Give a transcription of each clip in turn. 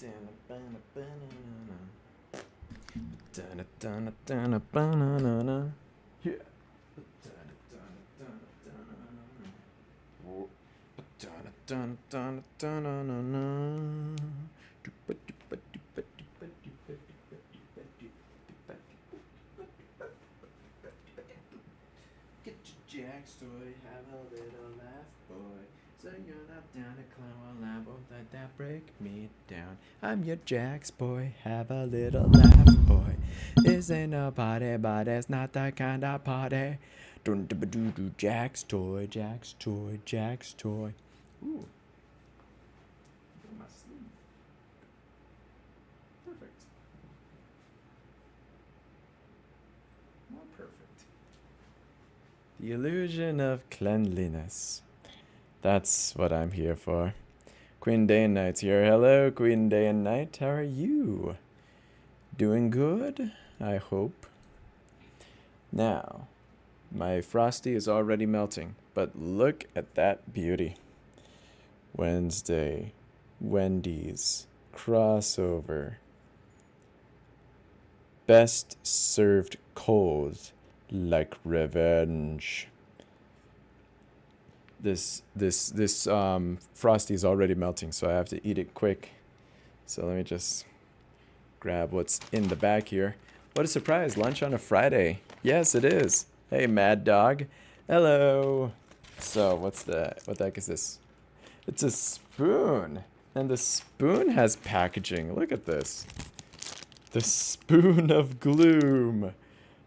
Get your Jack's toy, have a little laugh, boy. So you're not down to climb while I won't let that break me down. I'm your Jack's boy, have a little laugh, boy. This ain't no party, but it's not that kind of party. Dun dun doo doo, Jack's toy, Jack's toy, Jack's toy. Ooh. My sleeve. Perfect. More perfect. The illusion of cleanliness. That's what I'm here for. Queen Day and Night's here. Hello, Queen Day and Night. How are you? Doing good? I hope. Now, my Frosty is already melting, but look at that beauty. Wednesday, Wendy's, crossover. Best served cold, like revenge. This Frosty is already melting, so I have to eat it quick. So let me just grab what's in the bag here. What a surprise, lunch on a Friday. Yes, it is. Hey, Mad Dog. Hello. So what the heck is this? It's a spoon. And the spoon has packaging. Look at this. The spoon of gloom.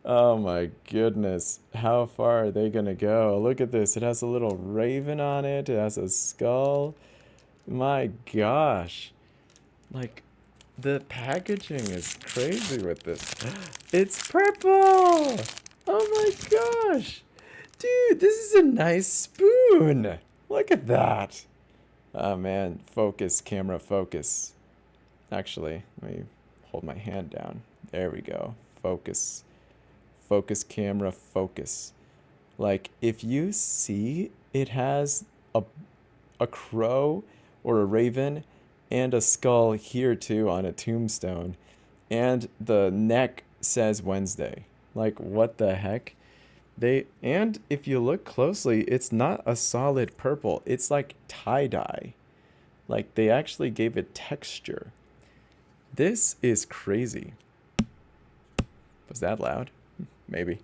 Oh my goodness. How far are they gonna go? Look at this. It has a little raven on it. It has a skull. My gosh. Like, the packaging is crazy with this. It's purple! Oh my gosh. Dude, this is a nice spoon. Look at that. Oh man, focus, camera, focus. Actually, let me hold my hand down. There we go. Focus. Focus, camera, focus. Like, if you see, it has a crow or a raven and a skull here too on a tombstone. And the neck says Wednesday. Like, what the heck? And if you look closely, it's not a solid purple. It's like tie-dye. Like, they actually gave it texture. This is crazy. Was that loud? Maybe.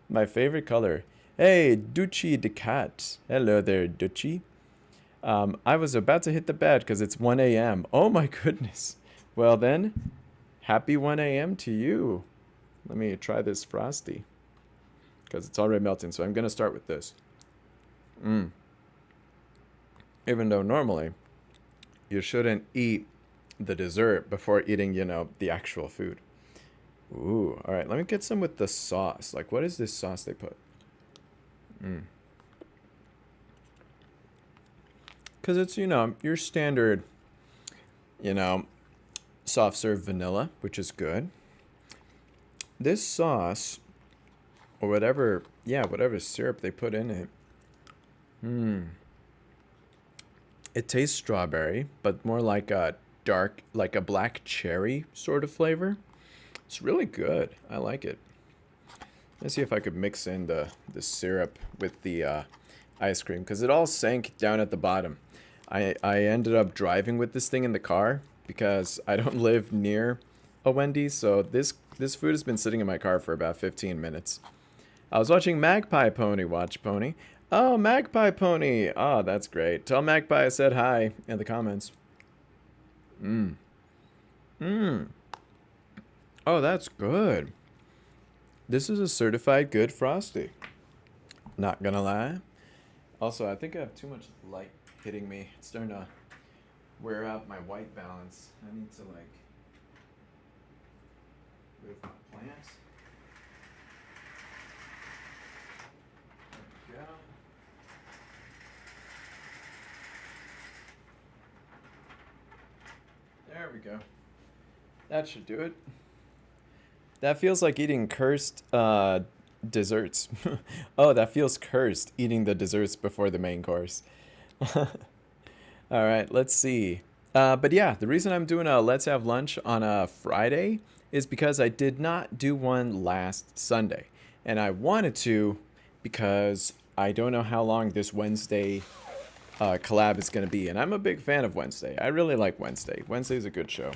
My favorite color. Hey, Ducci Decat. Hello there, Ducci. I was about to hit the bed because it's 1 a.m. Oh my goodness. Well then, happy 1 a.m. to you. Let me try this Frosty. Because it's already melting, so I'm going to start with this. Even though normally, you shouldn't eat the dessert before eating, the actual food. Ooh, all right. Let me get some with the sauce. Like, what is this sauce they put? Because it's, your standard, soft serve vanilla, which is good. This sauce, or whatever syrup they put in it. It tastes strawberry, but more like a black cherry sort of flavor. It's really good. I like it. Let's see if I could mix in the syrup with the ice cream, because it all sank down at the bottom. I ended up driving with this thing in the car because I don't live near a Wendy's, so this food has been sitting in my car for about 15 minutes. I was watching Magpie Pony watch Pony. Oh, Magpie Pony. Oh, that's great. Tell Magpie I said hi in the comments. Oh, that's good. This is a certified good Frosty. Not gonna lie. Also, I think I have too much light hitting me. It's starting to wear out my white balance. I need to, like, move my plant. There we go. There we go. That should do it. That feels like eating cursed desserts. Oh, that feels cursed, eating the desserts before the main course. All right, let's see. But yeah, the reason I'm doing a Let's Have Lunch on a Friday is because I did not do one last Sunday. And I wanted to because I don't know how long this Wednesday collab is going to be. And I'm a big fan of Wednesday. I really like Wednesday. Wednesday's a good show.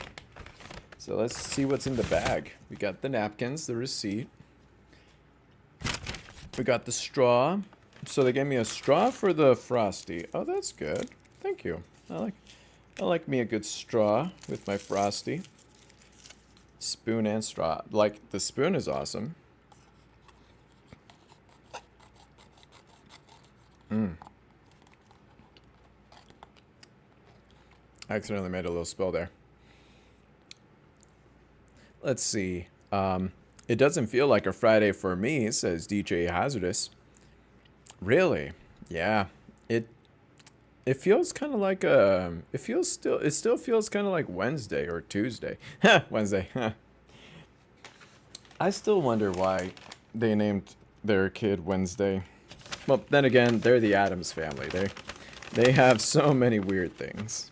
So let's see what's in the bag. We got the napkins, the receipt. We got the straw. So they gave me a straw for the Frosty. Oh, that's good. Thank you. I like me a good straw with my Frosty. Spoon and straw. Like, the spoon is awesome. I accidentally made a little spill there. Let's see. It doesn't feel like a Friday for me, says DJ Hazardous. Really? Yeah. It feels kind of like it still feels kind of like Wednesday or Tuesday. Wednesday. I still wonder why they named their kid Wednesday. Well, then again, they're the Addams family. They have so many weird things.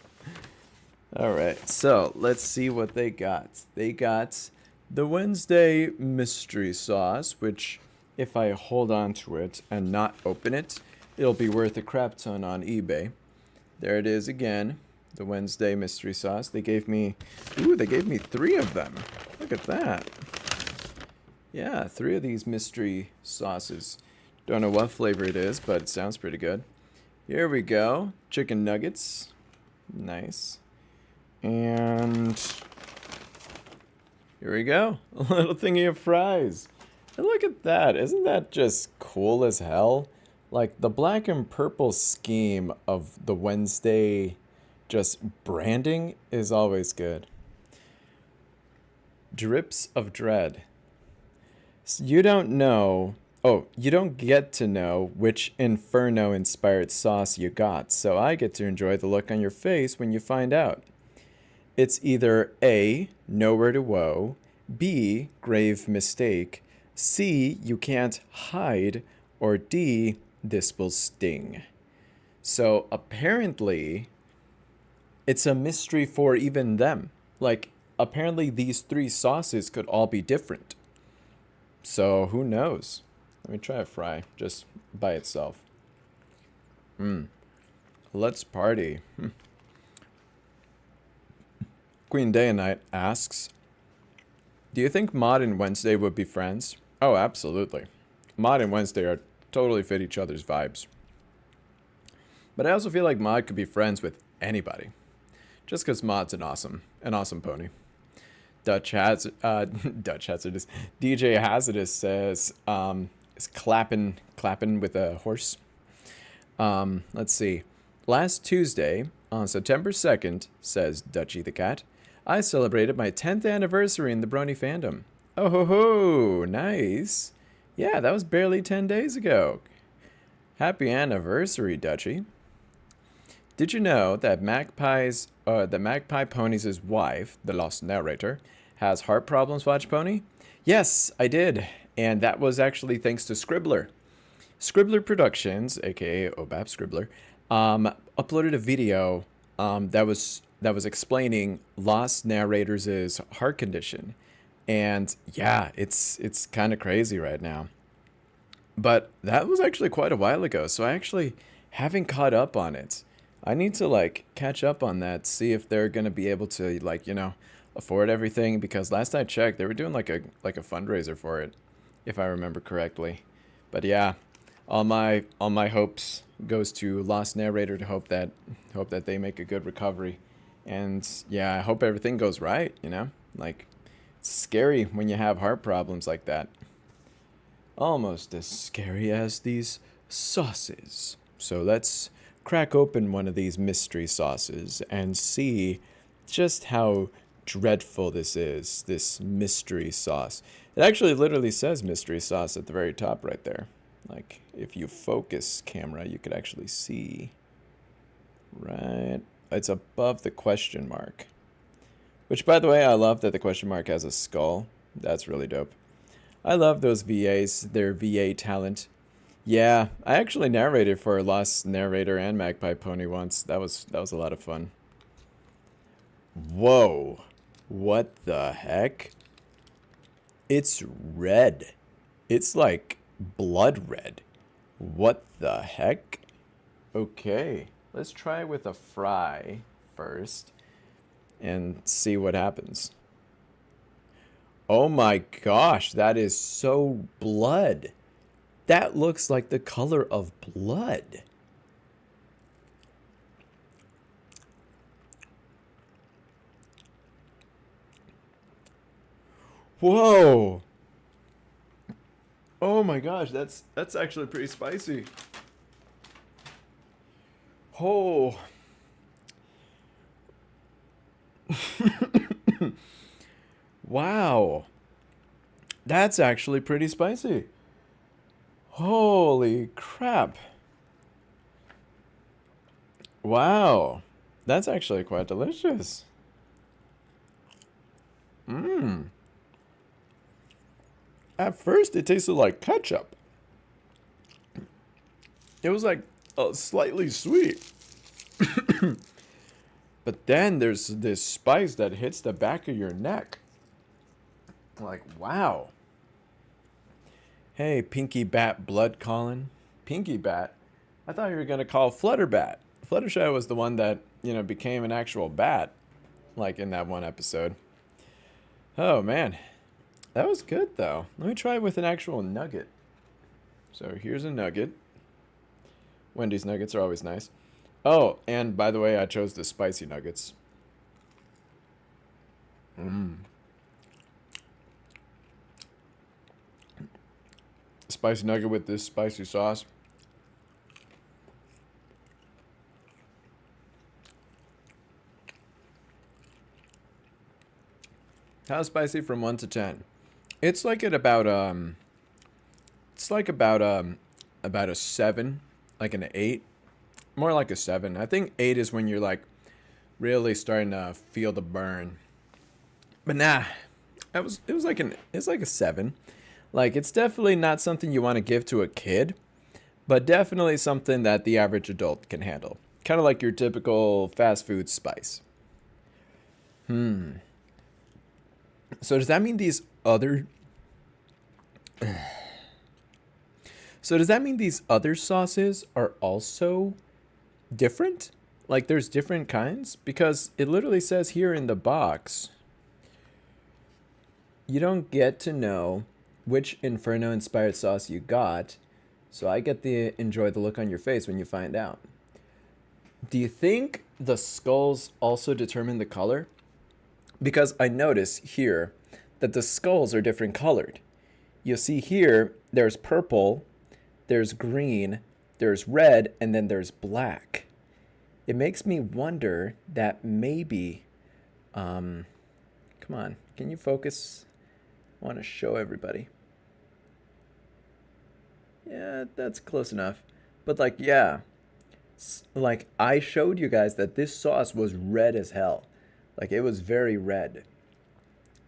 All right, so let's see what they got. They got the Wednesday mystery sauce, which if I hold on to it and not open it, it'll be worth a crap ton on eBay. There it is again, the Wednesday mystery sauce. They gave me 3 of them. Look at that. Yeah, 3 of these mystery sauces. Don't know what flavor it is, but it sounds pretty good. Here we go. Chicken nuggets. Nice. And here we go. A little thingy of fries. And look at that. Isn't that just cool as hell? Like, the black and purple scheme of the Wednesday just branding is always good. Drips of dread. You don't know... Oh, you don't get to know which Inferno-inspired sauce you got, so I get to enjoy the look on your face when you find out. It's either A, nowhere to woe, B, grave mistake, C, you can't hide, or D, this will sting. So apparently, it's a mystery for even them. Like, apparently these 3 sauces could all be different. So who knows? Let me try a fry, just by itself. Let's party. Queen Day and Night asks, do you think Mod and Wednesday would be friends? Oh, absolutely. Mod and Wednesday are totally fit each other's vibes. But I also feel like Mod could be friends with anybody. Just because Mod's an awesome pony. Dutch Hazardous. DJ Hazardous says, is clapping with a horse. Let's see. Last Tuesday, on September 2nd, says Dutchy the Cat, I celebrated my 10th anniversary in the Brony fandom. Oh ho ho, nice. Yeah, that was barely 10 days ago. Happy anniversary, Dutchy. Did you know that Magpie Pony's wife, the lost narrator, has heart problems, Watch Pony? Yes, I did. And that was actually thanks to Scribbler. Scribbler Productions, aka Obap Scribbler, uploaded a video that was explaining lost narrator's heart condition. And yeah, it's kind of crazy right now. But that was actually quite a while ago, so I actually haven't caught up on it. I need to like catch up on that, see if they're gonna be able to like, you know, afford everything, because last I checked they were doing like a fundraiser for it, if I remember correctly. But yeah, all my hopes goes to Lost Narrator to hope that they make a good recovery. And yeah, I hope everything goes right, you know? Like, it's scary when you have heart problems like that. Almost as scary as these sauces. So let's crack open one of these mystery sauces and see just how dreadful this is, this mystery sauce. It actually literally says mystery sauce at the very top right there. Like, if you focus camera, you could actually see. Right. It's above the question mark. Which, by the way, I love that the question mark has a skull. That's really dope. I love those VAs, their VA talent. Yeah, I actually narrated for Lost Narrator and Magpie Pony once. That was a lot of fun. Whoa. What the heck? It's red. It's like blood red. What the heck? Okay, let's try it with a fry first and see what happens. Oh my gosh, that is so blood. That looks like the color of blood. Whoa. Oh my gosh, that's actually pretty spicy. Oh. Wow. That's actually pretty spicy. Holy crap. Wow. That's actually quite delicious. Mmm. At first, it tasted like ketchup. It was like slightly sweet. But then there's this spice that hits the back of your neck. Like, wow. Hey, Pinky Bat Blood Colin. Pinky Bat? I thought you were going to call Flutterbat. Fluttershy was the one that, became an actual bat. Like in that one episode. Oh, man. That was good, though. Let me try it with an actual nugget. So here's a nugget. Wendy's nuggets are always nice. Oh, and by the way, I chose the spicy nuggets. Mmm. Spicy nugget with this spicy sauce. How spicy from 1 to 10? It's like at about about a 7, like an 8. More like a 7. I think 8 is when you're like really starting to feel the burn. But nah, it's like a 7. Like, it's definitely not something you want to give to a kid, but definitely something that the average adult can handle. Kind of like your typical fast food spice. So does that mean these other sauces are also different? Like, there's different kinds? Because it literally says here in the box, you don't get to know which Inferno inspired sauce you got, so I get to enjoy the look on your face when you find out. Do you think the skulls also determine the color? Because I notice here that the skulls are different colored. You'll see here, there's purple, there's green, there's red, and then there's black. It makes me wonder that maybe, come on, can you focus? I want to show everybody. Yeah, that's close enough. But like, yeah, like I showed you guys that this sauce was red as hell. Like, it was very red.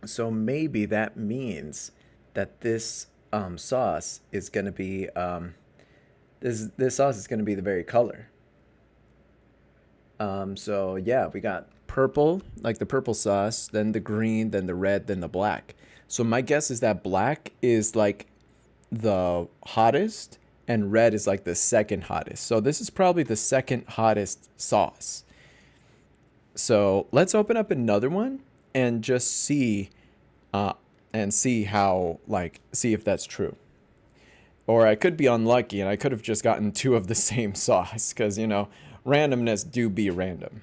So maybe that means that this sauce is going to be, this sauce is going to be the very color. So yeah, we got purple, like the purple sauce, then the green, then the red, then the black. So my guess is that black is like the hottest and red is like the second hottest. So this is probably the second hottest sauce. So let's open up another one and just see how, like, see if that's true. Or I could be unlucky and I could have just gotten 2 of the same sauce because, randomness do be random.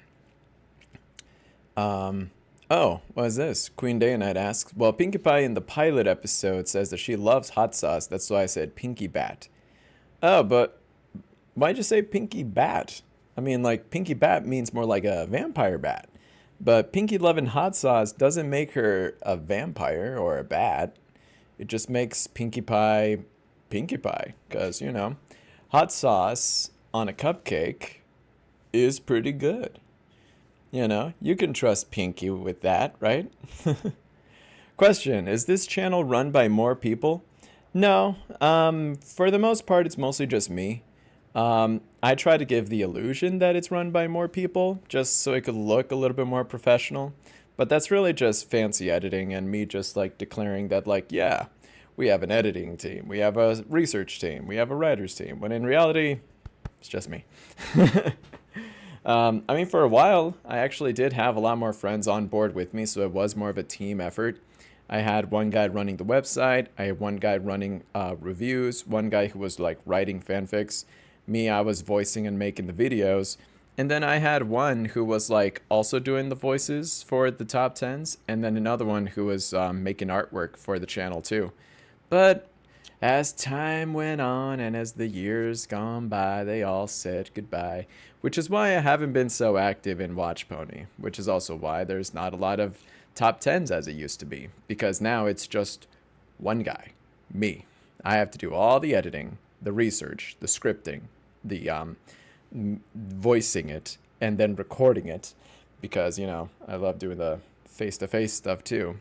Oh, what is this? Queen Day Night asks, well, Pinkie Pie in the pilot episode says that she loves hot sauce. That's why I said Pinky Bat. Oh, but why'd you say Pinky Bat? I mean, like, Pinky Bat means more like a vampire bat. But Pinky loving hot sauce doesn't make her a vampire or a bat. It just makes Pinkie Pie Pinkie Pie. Because, hot sauce on a cupcake is pretty good. You can trust Pinky with that, right? Question, is this channel run by more people? No, for the most part, it's mostly just me. I try to give the illusion that it's run by more people, just so it could look a little bit more professional. But that's really just fancy editing and me just like declaring that, like, yeah, we have an editing team, we have a research team, we have a writers team, when in reality, it's just me. I mean, for a while, I actually did have a lot more friends on board with me, so it was more of a team effort. I had one guy running the website, I had one guy running reviews, one guy who was like writing fanfics. Me, I was voicing and making the videos. And then I had one who was like also doing the voices for the top 10s, and then another one who was making artwork for the channel too. But as time went on and as the years gone by, they all said goodbye, which is why I haven't been so active in Watch Pony, which is also why there's not a lot of top 10s as it used to be, because now it's just one guy, me. I have to do all the editing, the research, the scripting, the voicing it, and then recording it, because, you know, I love doing the face-to-face stuff too.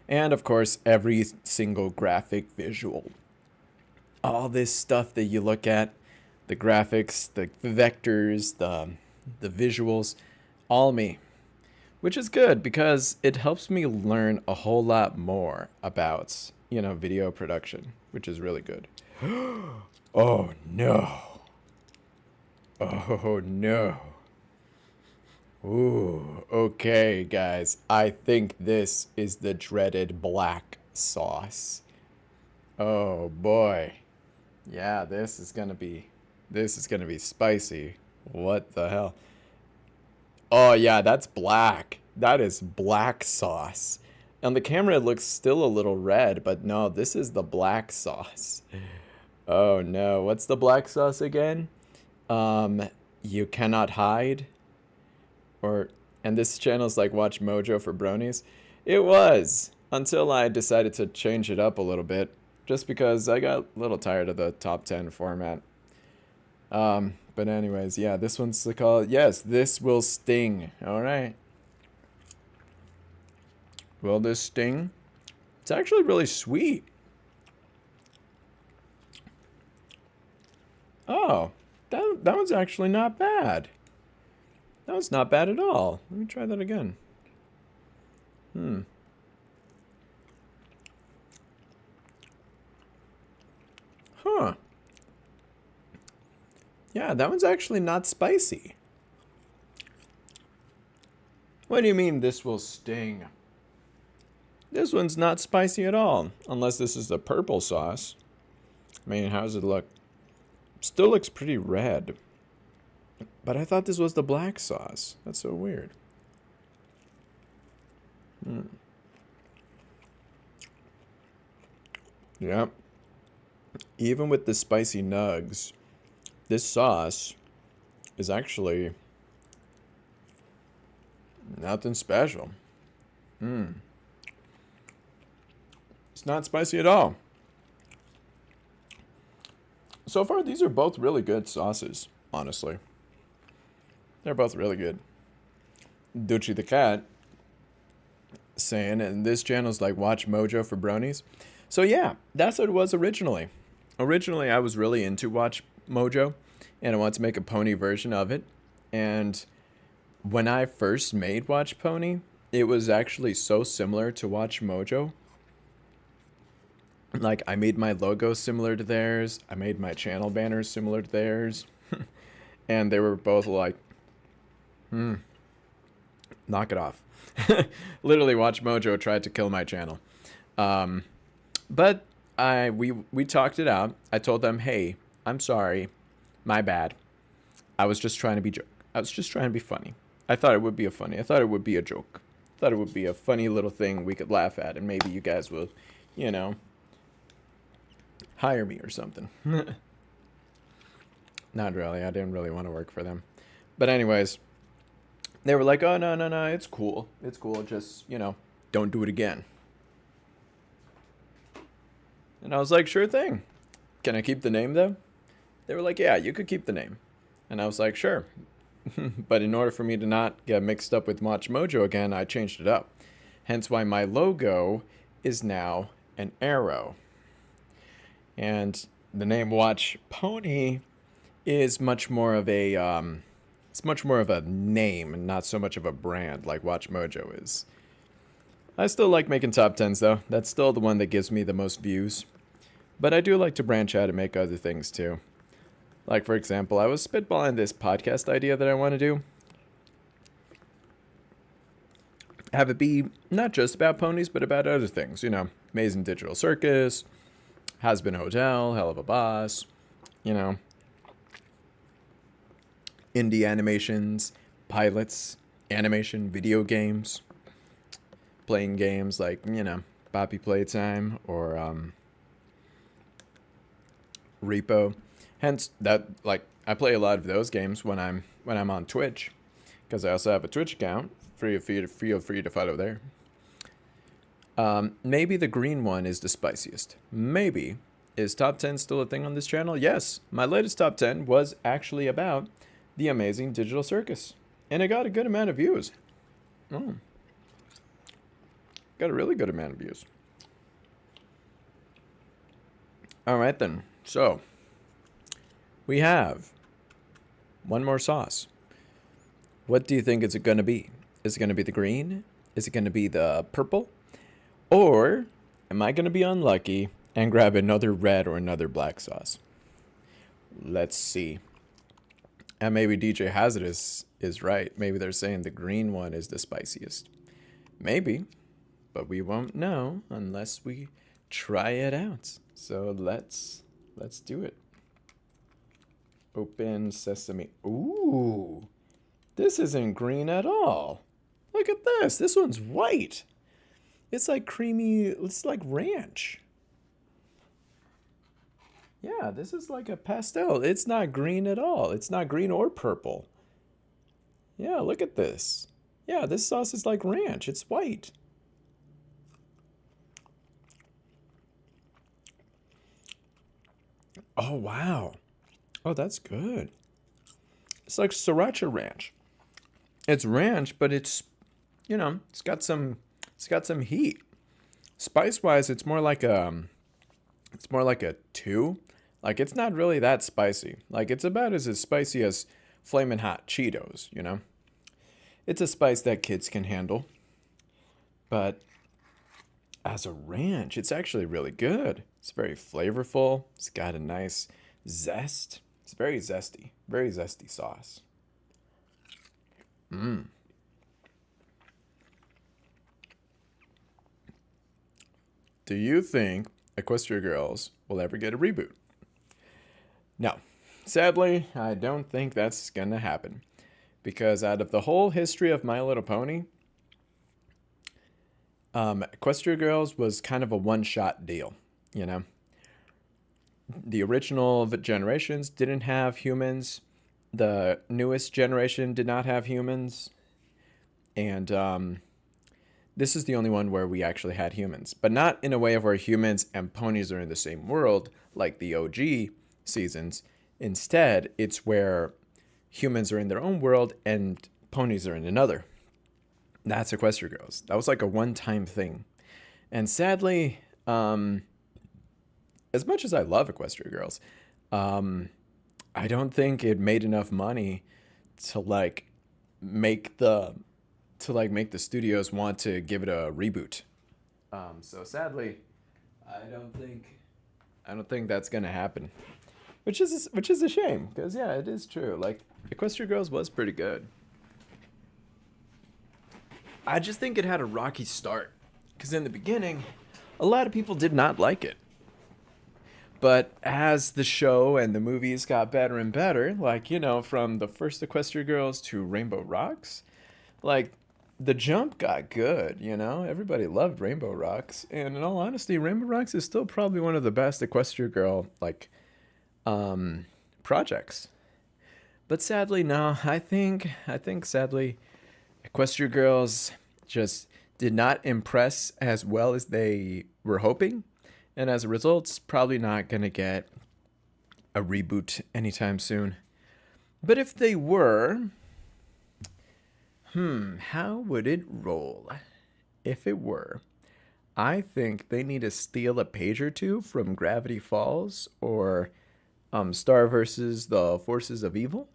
And of course, every single graphic visual. All this stuff that you look at, the graphics, the vectors, the visuals, all me. Which is good because it helps me learn a whole lot more about, you know, video production, which is really good. Oh no. Oh no. Ooh, okay, guys. I think this is the dreaded black sauce. Oh boy. Yeah, this is gonna be spicy. What the hell? Oh yeah, that's black. That is black sauce. On the camera it looks still a little red, but no, this is the black sauce. Oh no, what's the black sauce again? You cannot hide? And this channel's like Watch Mojo for bronies. It was, until I decided to change it up a little bit, just because I got a little tired of the top 10 format. But anyways, yeah, this one's called, yes, this will sting. All right. Will this sting? It's actually really sweet. Oh, that one's actually not bad. That was not bad at all. Let me try that again. Huh. Yeah, that one's actually not spicy. What do you mean this will sting? This one's not spicy at all, unless this is the purple sauce. I mean, how does it look? Still looks pretty red. But I thought this was the black sauce. That's so weird. Yep. Even with the spicy nugs, this sauce is actually nothing special. It's not spicy at all. So far, these are both really good sauces, honestly. They're both really good. Duchy the Cat saying, and this channel's like Watch Mojo for bronies. So yeah, that's what it was originally. Originally, I was really into Watch Mojo, and I wanted to make a pony version of it. And when I first made Watch Pony, it was actually so similar to Watch Mojo. Like, I made my logo similar to theirs. I made my channel banners similar to theirs. And they were both like, knock it off. Literally, Watch Mojo tried to kill my channel. But we talked it out. I told them, hey, I'm sorry. My bad. I was just trying to be I was just trying to be funny. I thought it would be I thought it would be a joke. I thought it would be a funny little thing we could laugh at, and maybe you guys will, you know, hire me or something. Not really. I didn't really want to work for them. But anyways, they were like, oh, no, it's cool. It's cool. Just, you know, don't do it again. And I was like, sure thing. Can I keep the name, though? They were like, yeah, you could keep the name. And I was like, sure. But in order for me to not get mixed up with Watch Mojo again, I changed it up. Hence why my logo is now an arrow. And the name Watch Pony is much more of a it's much more of a name and not so much of a brand like Watch Mojo is. I still like making top 10s though. That's still the one that gives me the most views. But I do like to branch out and make other things too. Like for example, I was spitballing this podcast idea that I want to do. Have it be not just about ponies, but about other things. You know, Amazing Digital Circus, Has Been Hotel, Hell of a Boss, you know, indie animations, pilots, animation, video games, playing games like, you know, Poppy Playtime or Repo. Hence that, like, I play a lot of those games when I'm on Twitch, because I also have a Twitch account. Feel free to follow there. Maybe the green one is the spiciest. Maybe. Is top 10 still a thing on this channel? Yes. My latest top 10 was actually about the Amazing Digital Circus. And it got a good amount of views. Got a really good amount of views. Alright then. So, we have one more sauce. What do you think it's going to be? Is it going to be the green? Is it going to be the purple? Or am I going to be unlucky and grab another red or another black sauce? Let's see. And maybe DJ Hazardous is right. Maybe they're saying the green one is the spiciest. Maybe, but we won't know unless we try it out. So let's do it. Open sesame. Ooh, this isn't green at all. Look at this. This one's white. It's like creamy. It's like ranch. Yeah, this is like a pastel. It's not green at all. It's not green or purple. Yeah, look at this. Yeah, this sauce is like ranch. It's white. Oh, wow. Oh, that's good. It's like sriracha ranch. It's ranch, but it's, you know, it's got some heat. Spice-wise, it's more like a 2. Like, it's not really that spicy. Like, it's about as spicy as Flamin' Hot Cheetos, you know? It's a spice that kids can handle. But as a ranch, it's actually really good. It's very flavorful. It's got a nice zest. It's very zesty sauce. Do you think Equestria Girls will ever get a reboot? No. Sadly, I don't think that's gonna happen. Because out of the whole history of My Little Pony, Equestria Girls was kind of a one-shot deal, you know? The original generations didn't have humans. The newest generation did not have humans. And this is the only one where we actually had humans. But not in a way of where humans and ponies are in the same world, like the OG seasons. Instead, it's where humans are in their own world and ponies are in another. That's Equestria Girls. That was like a one-time thing. And sadly, as much as I love Equestria Girls, I don't think it made enough money to make the studios want to give it a reboot. So sadly, I don't think that's gonna happen. Which is a shame, because yeah, it is true. Like, Equestria Girls was pretty good. I just think it had a rocky start, because in the beginning, a lot of people did not like it. But as the show and the movies got better and better, like, you know, from the first Equestria Girls to Rainbow Rocks, like, the jump got good, you know? Everybody loved Rainbow Rocks. And in all honesty, Rainbow Rocks is still probably one of the best Equestria Girl, projects. But sadly, no, I think sadly, Equestria Girls just did not impress as well as they were hoping. And as a result, it's probably not going to get a reboot anytime soon. But if they were, how would it roll? If it were, I think they need to steal a page or two from Gravity Falls or Star versus the Forces of Evil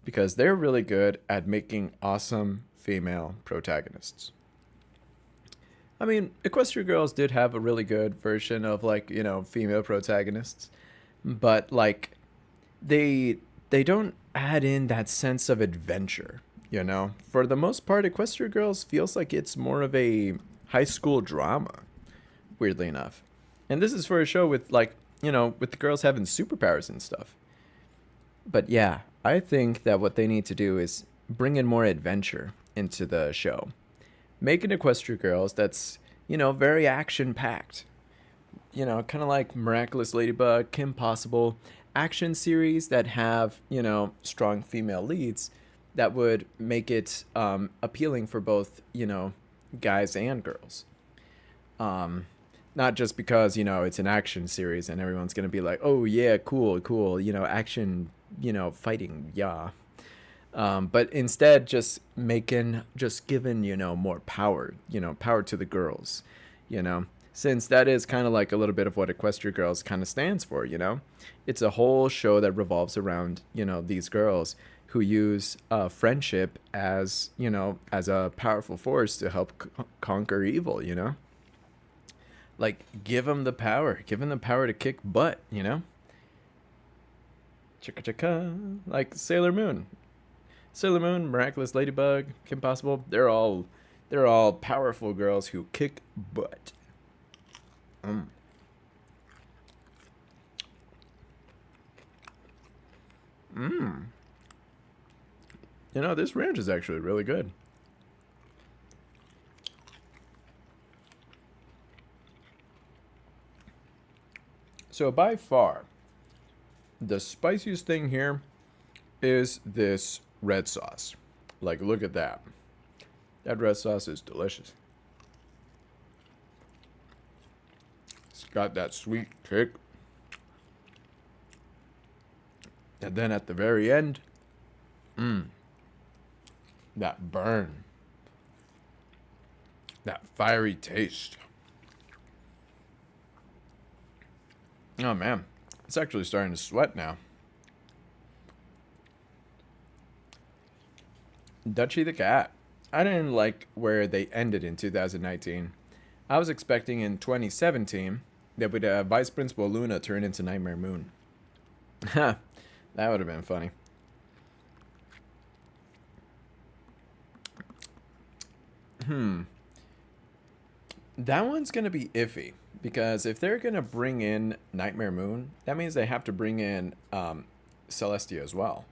because they're really good at making awesome female protagonists. I mean, Equestria Girls did have a really good version of like, female protagonists, but like they don't add in that sense of adventure. For the most part, Equestria Girls feels like it's more of a high school drama, weirdly enough. And this is for a show with like, with the girls having superpowers and stuff. But yeah, I think that what they need to do is bring in more adventure into the show. Make an Equestria Girls that's, very action packed. Kind of like Miraculous Ladybug, Kim Possible, action series that have, strong female leads that would make it appealing for both, guys and girls. Not just because, it's an action series and everyone's going to be like, oh, yeah, cool, cool, action, fighting, yeah. But instead, just giving, more power, power to the girls, since that is kind of like a little bit of what Equestria Girls kind of stands for. It's a whole show that revolves around, these girls who use friendship as a powerful force to help conquer evil. Like, give them the power to kick butt. Chicka chicka, like Sailor Moon. Sailor Moon, Miraculous Ladybug, Kim Possible, they're all powerful girls who kick butt. Mm. Mmm. This ranch is actually really good. So by far, the spiciest thing here is this red sauce. Like, look at that. That red sauce is delicious. It's got that sweet kick. And then at the very end, that burn. That fiery taste. Oh man, it's actually starting to sweat now. Dutchie the Cat. I didn't like where they ended in 2019. I was expecting in 2017 that would Vice Principal Luna turn into Nightmare Moon. Ha, that would have been funny. That one's going to be iffy. Because if they're going to bring in Nightmare Moon, that means they have to bring in Celestia as well.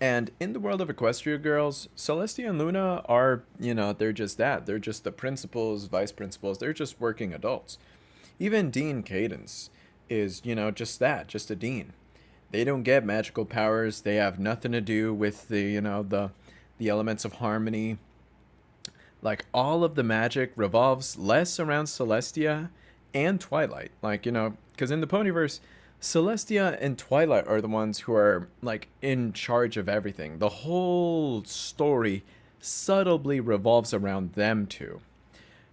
And in the world of Equestria Girls, Celestia and Luna are, they're just that. They're just the principals, vice principals. They're just working adults. Even Dean Cadence is, just that, just a dean. They don't get magical powers. They have nothing to do with the elements of harmony. Like, all of the magic revolves less around Celestia and Twilight. Like, because in the Ponyverse, Celestia and Twilight are the ones who are, like, in charge of everything. The whole story subtly revolves around them two.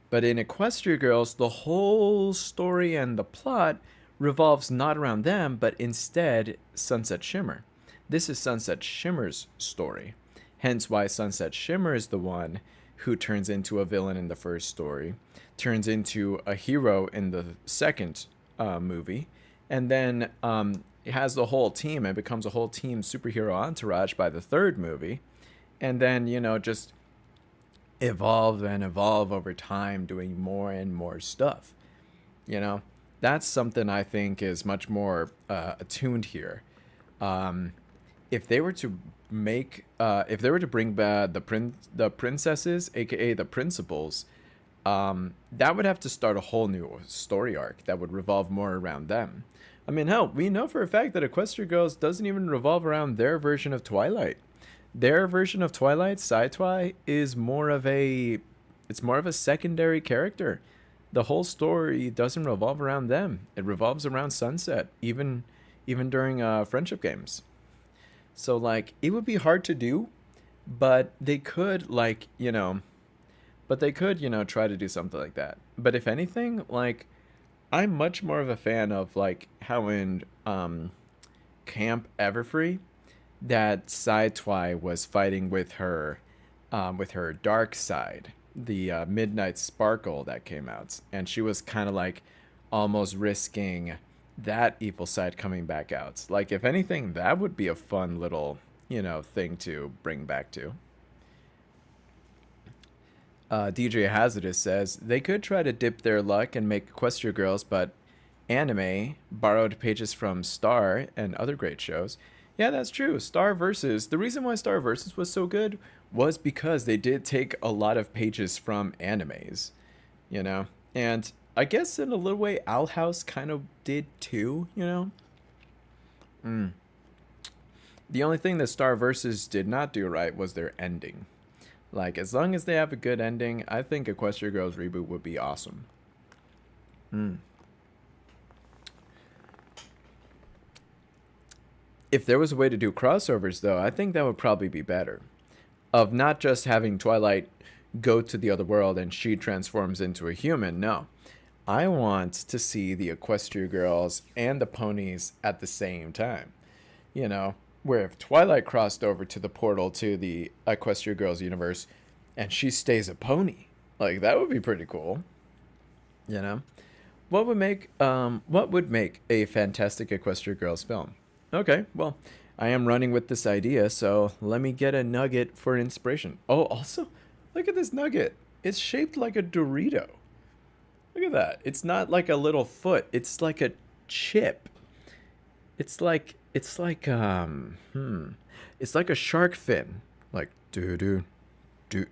But in Equestria Girls, the whole story and the plot revolves not around them, but instead Sunset Shimmer. This is Sunset Shimmer's story. Hence why Sunset Shimmer is the one who turns into a villain in the first story, turns into a hero in the second movie, and then has the whole team and becomes a whole team superhero entourage by the third movie, and then, just evolve and evolve over time, doing more and more stuff. That's something I think is much more attuned here. If they were to bring back the princesses, aka the principals, that would have to start a whole new story arc that would revolve more around them. I mean, hell, we know for a fact that Equestria Girls doesn't even revolve around their version of Twilight. Their version of Twilight, Sci-Twi, is more of a secondary character. The whole story doesn't revolve around them. It revolves around Sunset, even during friendship games. So, like, it would be hard to do, but they could, like, But they could, try to do something like that. But if anything, like, I'm much more of a fan of like how in Camp Everfree that Twy was fighting with her dark side, the Midnight Sparkle that came out, and she was kind of like almost risking that evil side coming back out. Like, if anything, that would be a fun little, thing to bring back to. DJ Hazardous says they could try to dip their luck and make Equestria Girls, but anime borrowed pages from Star and other great shows. Yeah, that's true. Star Versus. The reason why Star Versus was so good was because they did take a lot of pages from animes, And I guess in a little way, Owl House kind of did too. The only thing that Star Versus did not do right was their ending. Like, as long as they have a good ending, I think Equestria Girls reboot would be awesome. If there was a way to do crossovers, though, I think that would probably be better. Of not just having Twilight go to the other world and she transforms into a human. No. I want to see the Equestria Girls and the ponies at the same time. Where if Twilight crossed over to the portal to the Equestria Girls universe and she stays a pony, like, that would be pretty cool. What would make a fantastic Equestria Girls film? Okay, well, I am running with this idea, so let me get a nugget for inspiration. Oh, also, look at this nugget. It's shaped like a Dorito. Look at that. It's not like a little foot. It's like a chip. It's like it's like a shark fin. Like doo doo doo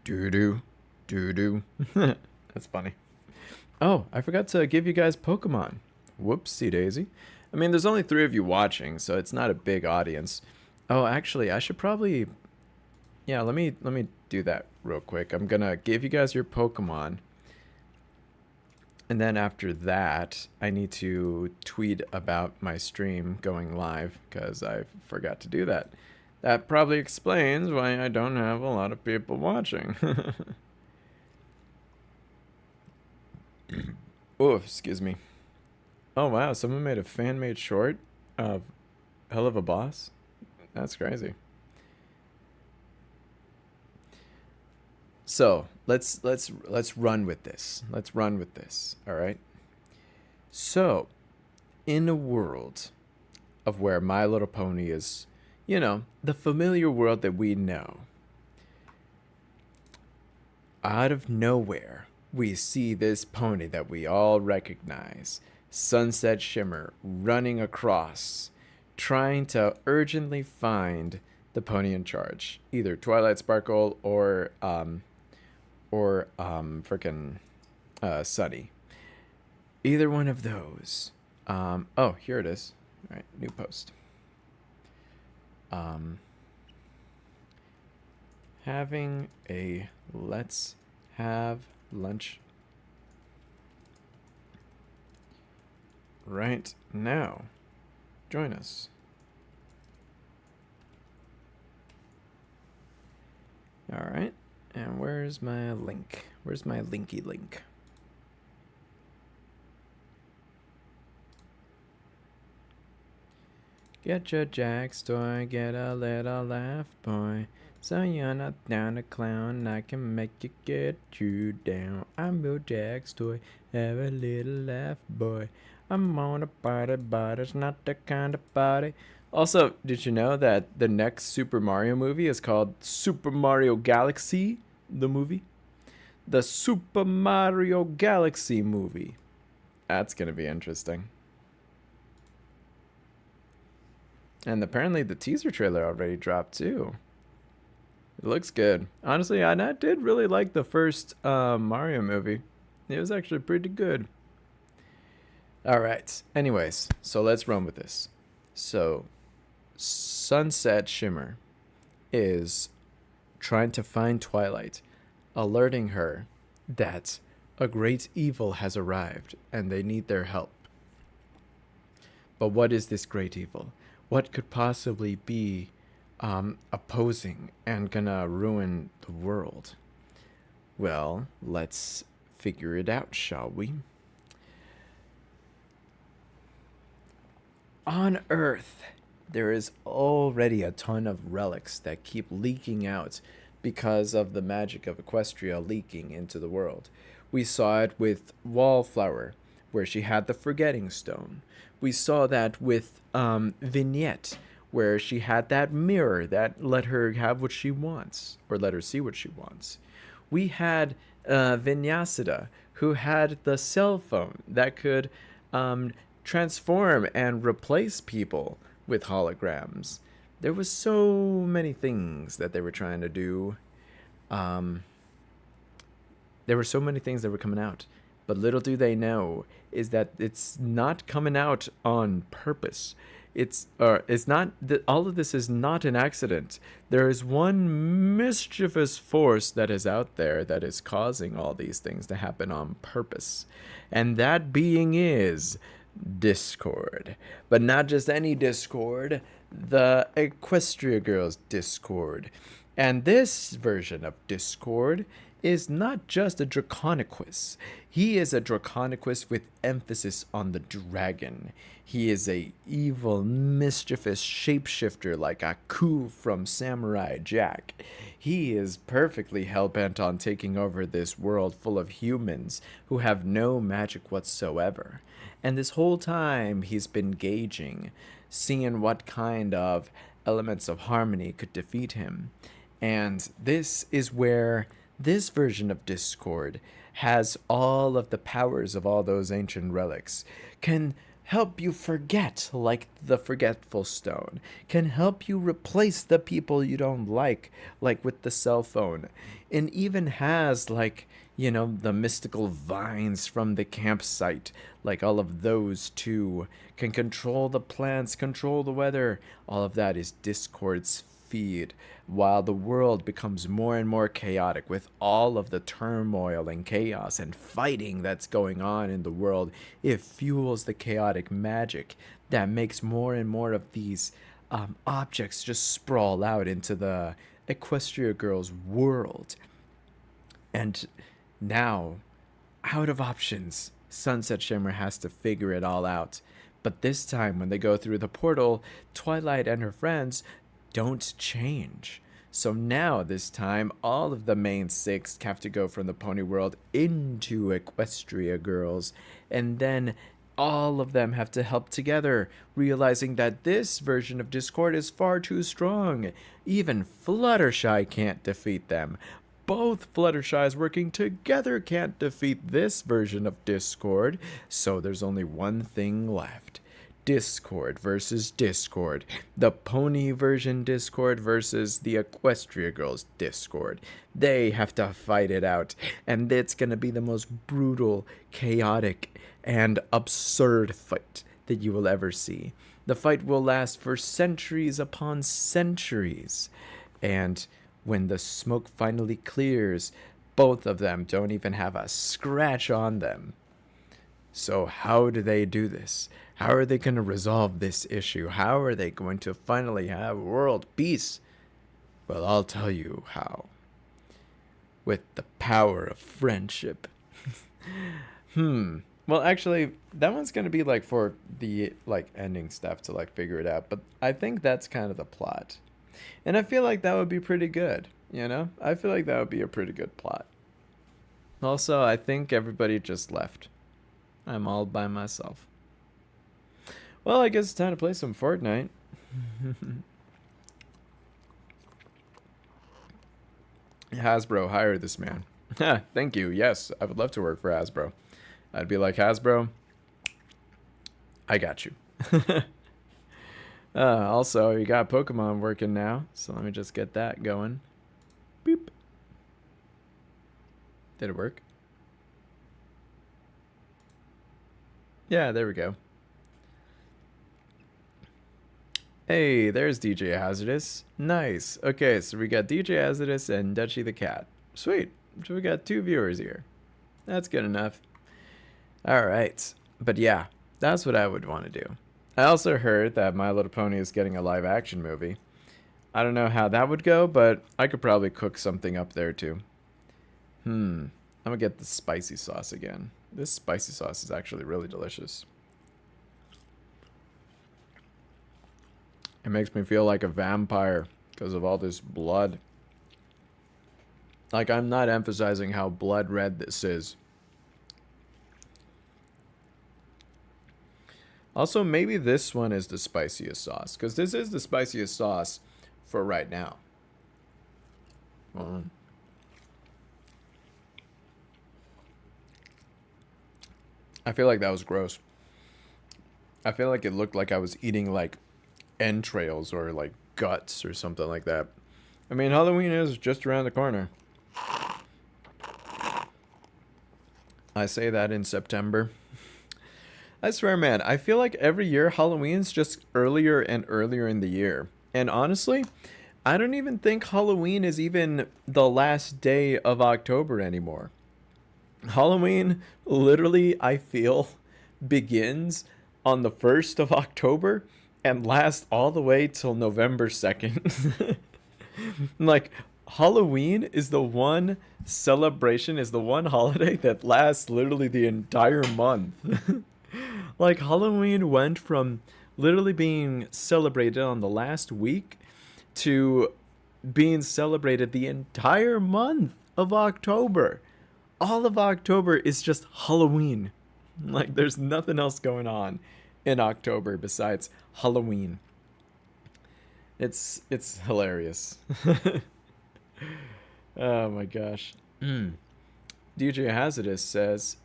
doo doo doo doo. That's funny. Oh, I forgot to give you guys Pokemon. Whoopsie daisy. I mean, there's only 3 of you watching, so it's not a big audience. Oh, actually, I should probably... Yeah, let me do that real quick. I'm gonna give you guys your Pokemon. And then after that, I need to tweet about my stream going live, because I forgot to do that. That probably explains why I don't have a lot of people watching. Oh, excuse me. Oh, wow. Someone made a fan-made short of Hell of a Boss? That's crazy. So, let's run with this. Let's run with this, all right? So, in a world of where My Little Pony is, the familiar world that we know, out of nowhere, we see this pony that we all recognize, Sunset Shimmer, running across, trying to urgently find the pony in charge, either Twilight Sparkle or frickin' Sunny. Either one of those. Oh, here it is. All right, new post. Having a let's have lunch right now. Join us. All right. And where's my link? Where's my linky link? Get your Jack's toy, get a little laugh, boy. So you're not down to clown, I can make you get you down. I'm your Jack's toy, have a little laugh, boy. I'm on a party, but it's not the kind of party. Also, did you know that the next Super Mario movie is called Super Mario Galaxy, the movie? The Super Mario Galaxy movie. That's going to be interesting. And apparently the teaser trailer already dropped too. It looks good. Honestly, I did really like the first Mario movie. It was actually pretty good. All right. Anyways, so let's run with this. So, Sunset Shimmer is trying to find Twilight, alerting her that a great evil has arrived and they need their help. But what is this great evil? What could possibly be opposing and gonna ruin the world? Well, let's figure it out, shall we? On Earth, there is already a ton of relics that keep leaking out because of the magic of Equestria leaking into the world. We saw it with Wallflower, where she had the Forgetting Stone. We saw that with Vignette, where she had that mirror that let her have what she wants, or let her see what she wants. We had Vinyasida, who had the cell phone that could um, transform and replace people with holograms. There was so many things that they were trying to do. Um, there were so many things that were coming out, but little do they know is that it's not coming out on purpose. It's not that all of this is not an accident. There is one mischievous force that is out there that is causing all these things to happen on purpose, and that being is Discord. But not just any Discord, the Equestria Girls Discord. And this version of Discord is not just a Draconequus. He is a Draconequus with emphasis on the dragon. He is a evil, mischievous shapeshifter like Aku from Samurai Jack. He is perfectly hell-bent on taking over this world full of humans who have no magic whatsoever. And this whole time he's been gauging, seeing what kind of elements of harmony could defeat him. And this is where this version of Discord has all of the powers of all those ancient relics, can help you forget, like the Forgetful Stone, can help you replace the people you don't like with the cell phone, and even has, like, you know, the mystical vines from the campsite, like all of those too, can control the plants, control the weather. All of that is Discord's feed, while the world becomes more and more chaotic with all of the turmoil and chaos and fighting that's going on in the world. It fuels the chaotic magic that makes more and more of these objects just sprawl out into the Equestria Girls world. And now, out of options, Sunset Shimmer has to figure it all out. But this time, when they go through the portal, Twilight and her friends don't change. So now, this time, all of the main six have to go from the Pony World into Equestria Girls. And then all of them have to help together, realizing that this version of Discord is far too strong. Even Fluttershy can't defeat them. Both Fluttershies working together can't defeat this version of Discord. So there's only one thing left. Discord versus Discord. The pony version Discord versus the Equestria Girls Discord. They have to fight it out, and it's gonna be the most brutal, chaotic, and absurd fight that you will ever see. The fight will last for centuries upon centuries, and when the smoke finally clears, both of them don't even have a scratch on them. So how do they do this? How are they going to resolve this issue? How are they going to finally have world peace? Well, I'll tell you how. With the power of friendship. Well, actually, that one's going to be like for the like ending stuff to like figure it out. But I think that's kind of the plot. And I feel like that would be pretty good, you know? I feel like that would be a pretty good plot. Also, I think everybody just left. I'm all by myself. Well, I guess it's time to play some Fortnite. Hasbro, hire this man. Thank you. Yes, I would love to work for Hasbro. I'd be like, Hasbro, I got you. Also, you got Pokemon working now, so let me just get that going. Boop. Did it work? Yeah, there we go. Hey, there's DJ Hazardous. Nice. Okay, so we got DJ Hazardous and Dutchy the Cat. Sweet. So we got 2 viewers here. That's good enough. Alright. But yeah, that's what I would want to do. I also heard that My Little Pony is getting a live action movie. I don't know how that would go, but I could probably cook something up there too. I'm gonna get the spicy sauce again. This spicy sauce is actually really delicious. It makes me feel like a vampire because of all this blood. Like, I'm not emphasizing how blood red this is. Also, maybe this one is the spiciest sauce, because this is the spiciest sauce for right now. I feel like that was gross. I feel like it looked like I was eating, like, entrails or, like, guts or something like that. I mean, Halloween is just around the corner. I say that in September. I swear, man, I feel like every year Halloween's just earlier and earlier in the year. And honestly, I don't even think Halloween is even the last day of October anymore. Halloween, literally, I feel, begins on the 1st of October and lasts all the way till November 2nd. Like, Halloween is the one celebration, is the one holiday that lasts literally the entire month. Like, Halloween went from literally being celebrated on the last week to being celebrated the entire month of October. All of October is just Halloween. Like, there's nothing else going on in October besides Halloween. It's hilarious. Oh my gosh. DJ Hazardous says,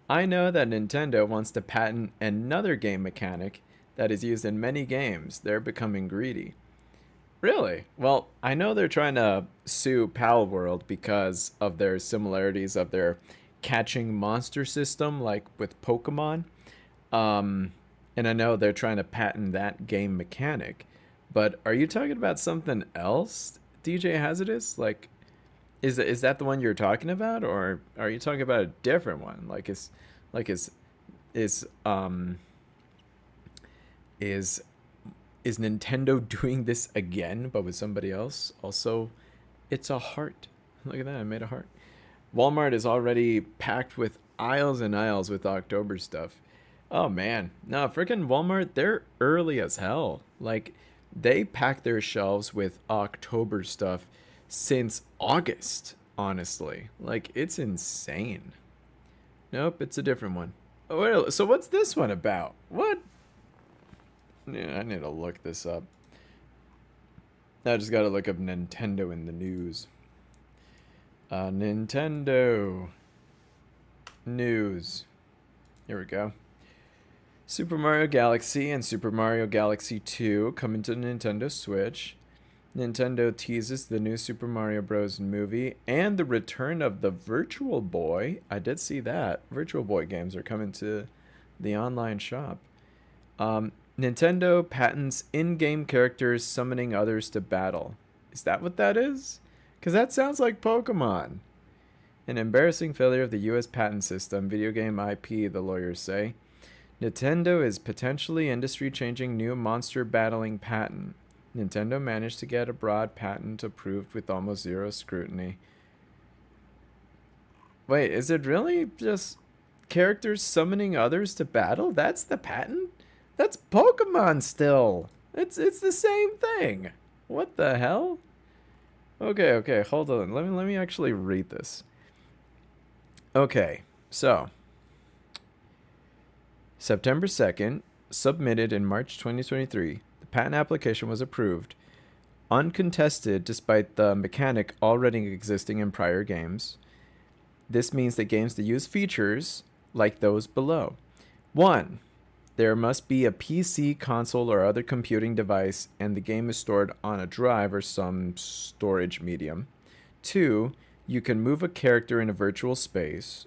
I know that Nintendo wants to patent another game mechanic that is used in many games. They're becoming greedy. Really? Well, I know they're trying to sue Pal World because of their similarities of their catching monster system, like with Pokemon. And I know they're trying to patent that game mechanic. But are you talking about something else, DJ Hazardous? Like, is that the one you're talking about, or are you talking about a different one? Like, is Nintendo doing this again, but with somebody else? Also, it's a heart. Look at that, I made a heart. Walmart is already packed with aisles and aisles with October stuff. Oh man, no, freaking Walmart, they're early as hell. Like, they pack their shelves with October stuff since August, honestly. Like, it's insane. Nope, it's a different one. Oh, wait, so what's this one about? What? Yeah, I need to look this up. I just gotta look up Nintendo in the news. Nintendo news. Here we go. Super Mario Galaxy and Super Mario Galaxy 2 coming to Nintendo Switch. Nintendo teases the new Super Mario Bros. Movie and the return of the Virtual Boy. I did see that. Virtual Boy games are coming to the online shop. Nintendo patents in-game characters summoning others to battle. Is that what that is? Because that sounds like Pokemon. An embarrassing failure of the U.S. patent system, video game IP, the lawyers say. Nintendo is potentially industry-changing new monster battling patent. Nintendo managed to get a broad patent approved with almost zero scrutiny. Wait, is it really just characters summoning others to battle? That's the patent? That's Pokemon still. It's the same thing. What the hell? Okay, hold on. Let me actually read this. Okay, so September 2nd, submitted in March 2023. The patent application was approved, uncontested despite the mechanic already existing in prior games. This means that games that use features like those below. 1. There must be a PC, console, or other computing device, and the game is stored on a drive or some storage medium. 2. You can move a character in a virtual space.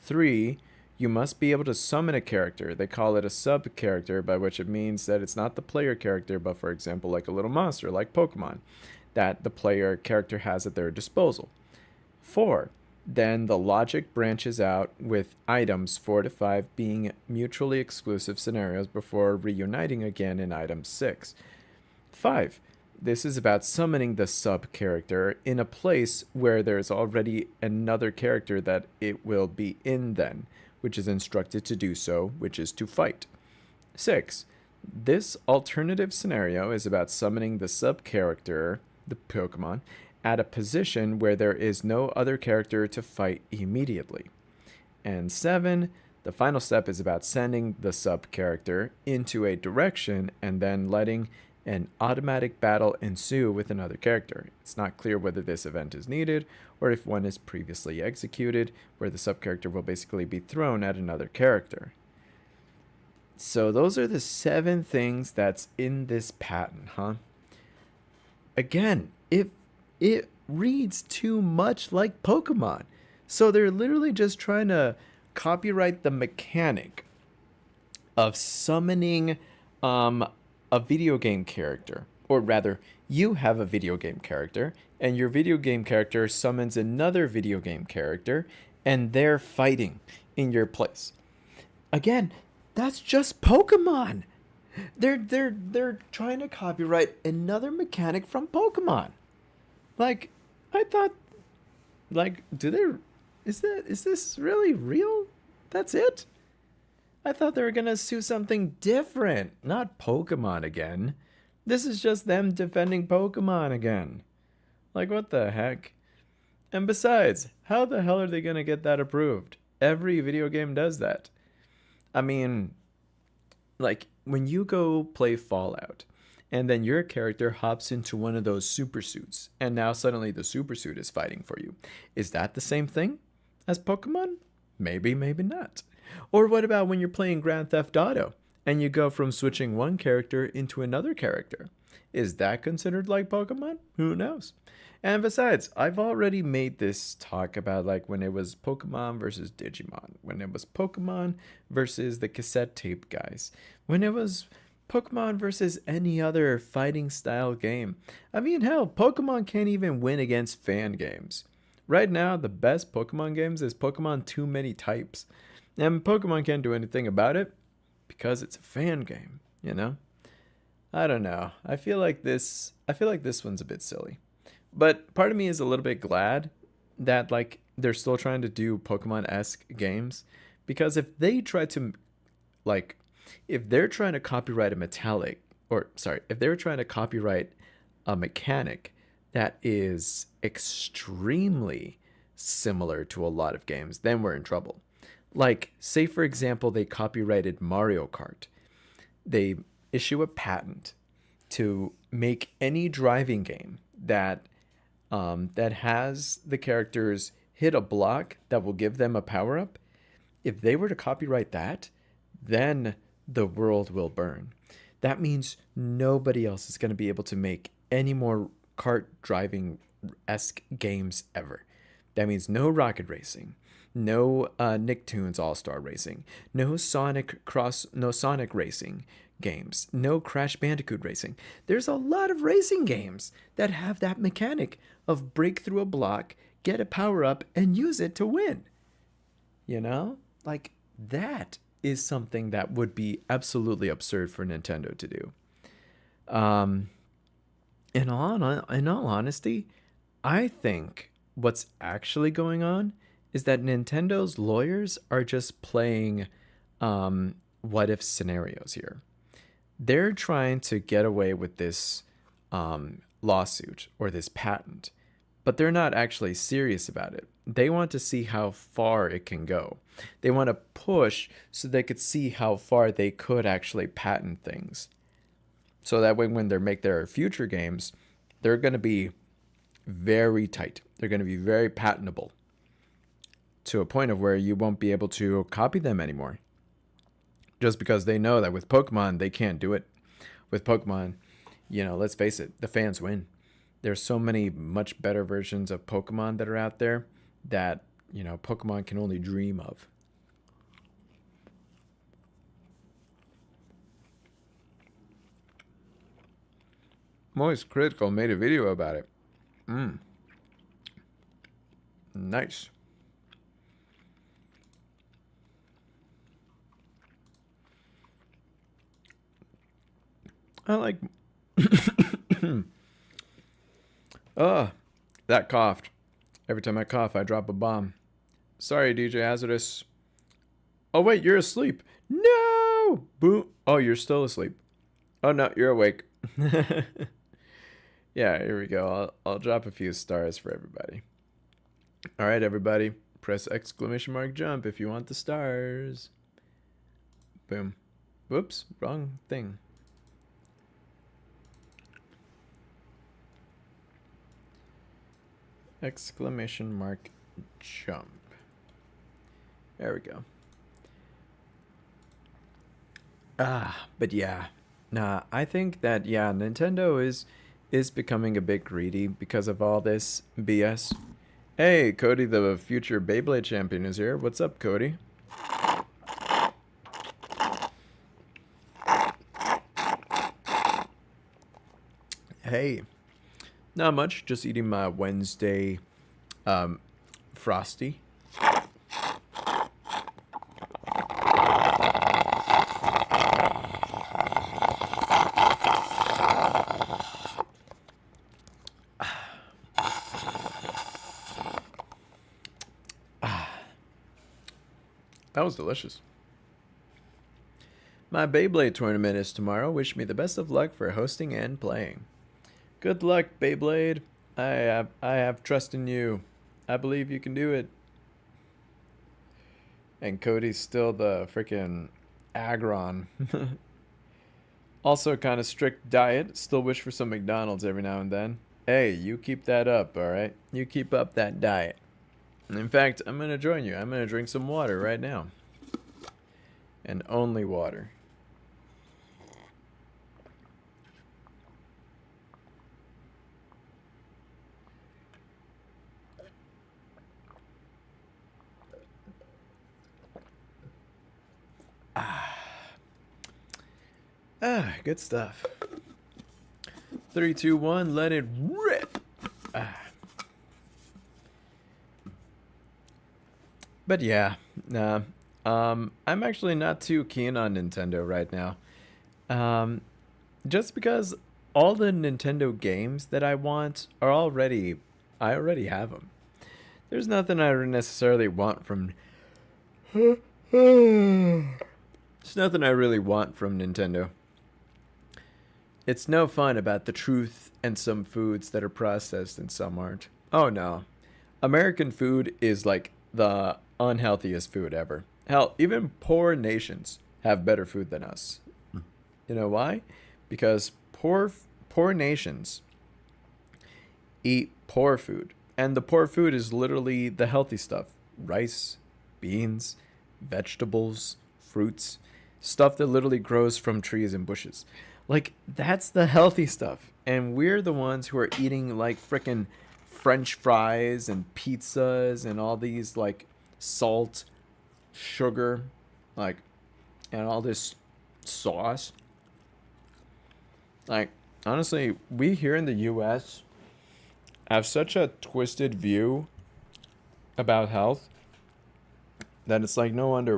3. You must be able to summon a character. They call it a sub-character, by which it means that it's not the player character, but for example, like a little monster, like Pokemon, that the player character has at their disposal. 4. Then the logic branches out with items 4 to 5 being mutually exclusive scenarios before reuniting again in item 6. 5. This is about summoning the sub character in a place where there's already another character that it will be in then, which is instructed to do so, which is to fight. 6. This alternative scenario is about summoning the sub character, the Pokemon, at a position where there is no other character to fight immediately. And 7. The final step is about sending the sub character into a direction and then letting an automatic battle ensue with another character. It's not clear whether this event is needed or if one is previously executed, where the sub character will basically be thrown at another character. So those are the 7 things that's in this patent, huh? Again, if it reads too much like Pokemon. So they're literally just trying to copyright the mechanic of summoning a video game character. Or rather, you have a video game character, and your video game character summons another video game character, and they're fighting in your place. Again, that's just Pokemon. They're trying to copyright another mechanic from Pokemon. Like, I thought, like, is this really real? That's it? I thought they were gonna sue something different, not Pokemon again. This is just them defending Pokemon again. Like, what the heck? And besides, how the hell are they gonna get that approved? Every video game does that. I mean, like, when you go play Fallout, and then your character hops into one of those super suits, and now suddenly the super suit is fighting for you. Is that the same thing as Pokemon? Maybe, maybe not. Or what about when you're playing Grand Theft Auto, and you go from switching one character into another character? Is that considered like Pokemon? Who knows? And besides, I've already made this talk about like when it was Pokemon versus Digimon, when it was Pokemon versus the cassette tape guys, when it was Pokemon versus any other fighting style game. I mean, hell, Pokemon can't even win against fan games. Right now, the best Pokemon games is Pokemon Too Many Types. And Pokemon can't do anything about it because it's a fan game, you know? I don't know. I feel like this one's a bit silly. But part of me is a little bit glad that like they're still trying to do Pokemon-esque games, because if they try to like if they're trying to copyright if they're trying to copyright a mechanic that is extremely similar to a lot of games, then we're in trouble. Like, say for example, they copyrighted Mario Kart. They issue a patent to make any driving game that has the characters hit a block that will give them a power-up. If they were to copyright that, then the world will burn. That means nobody else is going to be able to make any more kart driving-esque games ever. That means no Rocket Racing, no Nicktoons All-Star Racing, no Sonic Racing games, no Crash Bandicoot Racing. There's a lot of racing games that have that mechanic of break through a block, get a power-up, and use it to win. You know? Like, that is something that would be absolutely absurd for Nintendo to do. In all honesty, I think what's actually going on is that Nintendo's lawyers are just playing what if scenarios here. They're trying to get away with this lawsuit or this patent, but they're not actually serious about it. They want to see how far it can go. They want to push so they could see how far they could actually patent things. So that way when they make their future games, they're going to be very tight. They're going to be very patentable to a point of where you won't be able to copy them anymore. Just because they know that with Pokemon, they can't do it. With Pokemon, you know, let's face it, the fans win. There's so many much better versions of Pokemon that are out there that, you know, Pokemon can only dream of. Moist Critical made a video about it. Nice. I like Ugh, that coughed. Every time I cough, I drop a bomb. Sorry, DJ Hazardous. Oh, wait, you're asleep. No! Boom. Oh, you're still asleep. Oh, no, you're awake. Yeah, here we go. I'll drop a few stars for everybody. All right, everybody. Press exclamation mark jump if you want the stars. Boom. Whoops, wrong thing. Exclamation mark jump. There we go. But yeah. Nah, I think that, yeah, Nintendo is becoming a bit greedy because of all this BS. Hey, Cody, the future Beyblade champion, is here. What's up, Cody? Hey, not much. Just eating my Wednesday Frosty. That was delicious. My Beyblade tournament is tomorrow. Wish me the best of luck for hosting and playing. Good luck, Beyblade. I have trust in you. I believe you can do it. And Cody's still the freaking Agron. Also, kind of strict diet. Still wish for some McDonald's every now and then. Hey, you keep that up, alright? You keep up that diet. In fact, I'm going to join you. I'm going to drink some water right now. And only water. Good stuff. 3, 2, 1, let it rip. But yeah, nah. I'm actually not too keen on Nintendo right now. Just because all the Nintendo games that I want are I already have them. There's nothing I necessarily want from There's nothing I really want from Nintendo. It's no fun about the truth and some foods that are processed and some aren't. Oh no. American food is like the unhealthiest food ever. Hell, even poor nations have better food than us. You know why? Because poor nations eat poor food. And the poor food is literally the healthy stuff. Rice, beans, vegetables, fruits, stuff that literally grows from trees and bushes. Like, that's the healthy stuff. And we're the ones who are eating, like, frickin' French fries and pizzas and all these, like, salt, sugar, like, and all this sauce. Like, honestly, we here in the U.S. have such a twisted view about health that it's like no wonder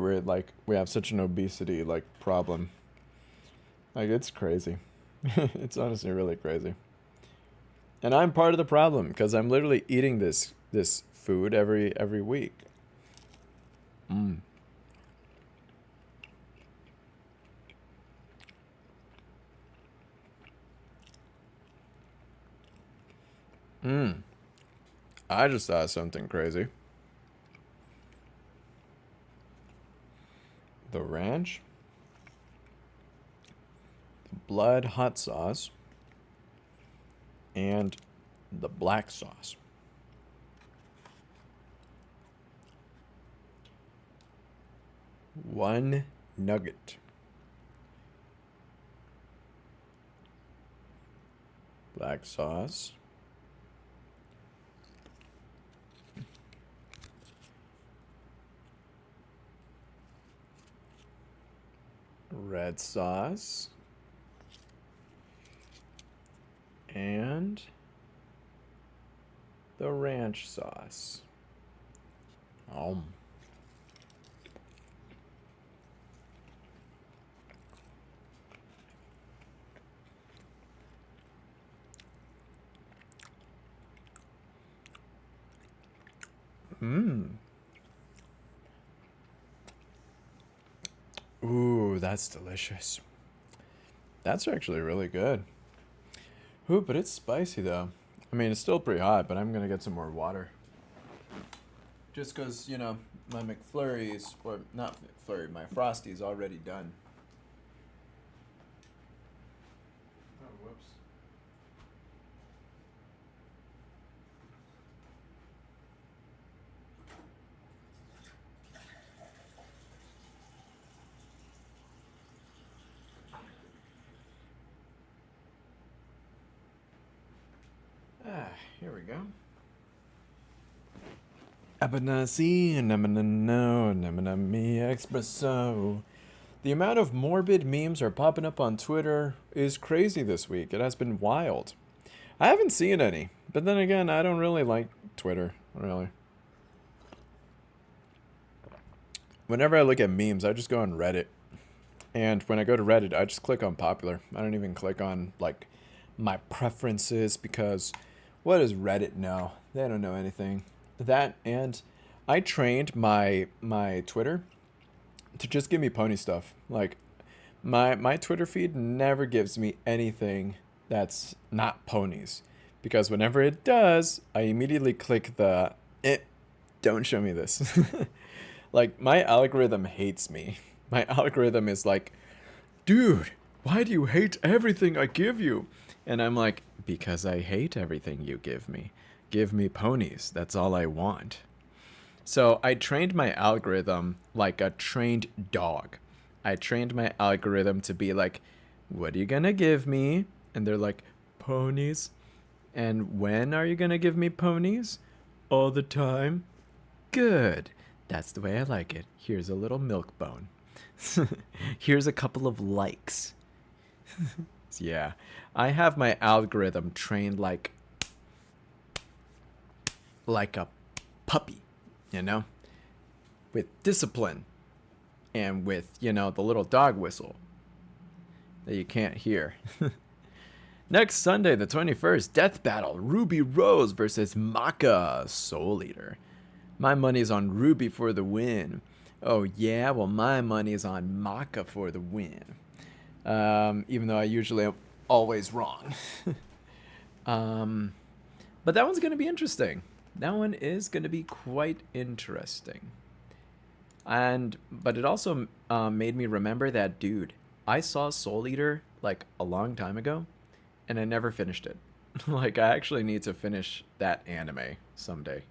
we have such an obesity like problem. Like, it's crazy. It's honestly really crazy. And I'm part of the problem because I'm literally eating this food every week. I just thought of something crazy. The ranch, the blood hot sauce, and the black sauce. One nugget. Black sauce. Red sauce. And the ranch sauce. Mmm. Ooh, that's delicious. That's actually really good. Ooh, but it's spicy though. I mean, it's still pretty hot, but I'm gonna get some more water. Just because, you know, my McFlurry's, or not McFlurry, my Frosty's already done. Oh, whoops. Here we go. Abanasi, namanano, namanami espresso. The amount of morbid memes are popping up on Twitter is crazy this week. It has been wild. I haven't seen any, but then again, I don't really like Twitter, really. Whenever I look at memes, I just go on Reddit. And when I go to Reddit, I just click on popular. I don't even click on, like, my preferences because what does Reddit know? They don't know anything. That, and I trained my Twitter to just give me pony stuff. Like, my Twitter feed never gives me anything that's not ponies. Because whenever it does, I immediately click the, don't show me this. Like, my algorithm hates me. My algorithm is like, dude, why do you hate everything I give you? And I'm like, because I hate everything you give me. Give me ponies. That's all I want. So I trained my algorithm like a trained dog. I trained my algorithm to be like, what are you gonna give me? And they're like, ponies. And when are you gonna give me ponies? All the time. Good. That's the way I like it. Here's a little milk bone. Here's a couple of likes. Yeah, I have my algorithm trained like a puppy, you know, with discipline and with, you know, the little dog whistle that you can't hear. Next Sunday, the 21st, Death Battle, Ruby Rose versus Maka Soul Eater. My money's on Ruby for the win. Oh yeah, well my money's on Maka for the win. Even though I usually am always wrong. But that one's going to be interesting. That one is going to be quite interesting. But it also made me remember that, dude, I saw Soul Eater like a long time ago, and I never finished it. Like, I actually need to finish that anime someday.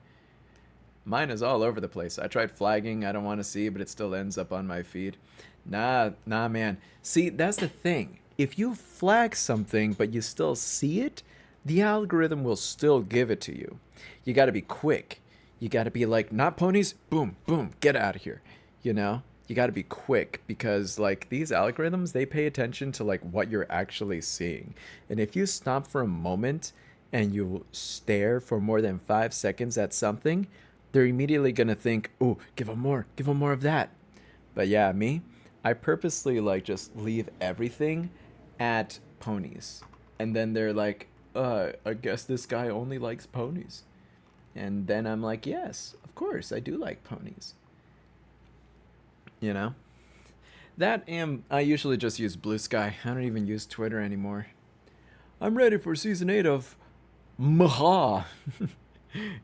Mine is all over the place. I tried flagging, I don't want to see, but it still ends up on my feed. Nah, man. See, that's the thing. If you flag something, but you still see it, the algorithm will still give it to you. You gotta be quick. You gotta be like, not ponies, boom, boom, get out of here. You know? You gotta be quick because, like, these algorithms, they pay attention to, like, what you're actually seeing. And if you stop for a moment and you stare for more than 5 seconds at something, they're immediately gonna think, oh, give them more of that. But yeah, me, I purposely like just leave everything at ponies. And then they're like, I guess this guy only likes ponies. And then I'm like, yes, of course, I do like ponies. You know? That and I usually just use Blue Sky. I don't even use Twitter anymore. I'm ready for season 8 of Maha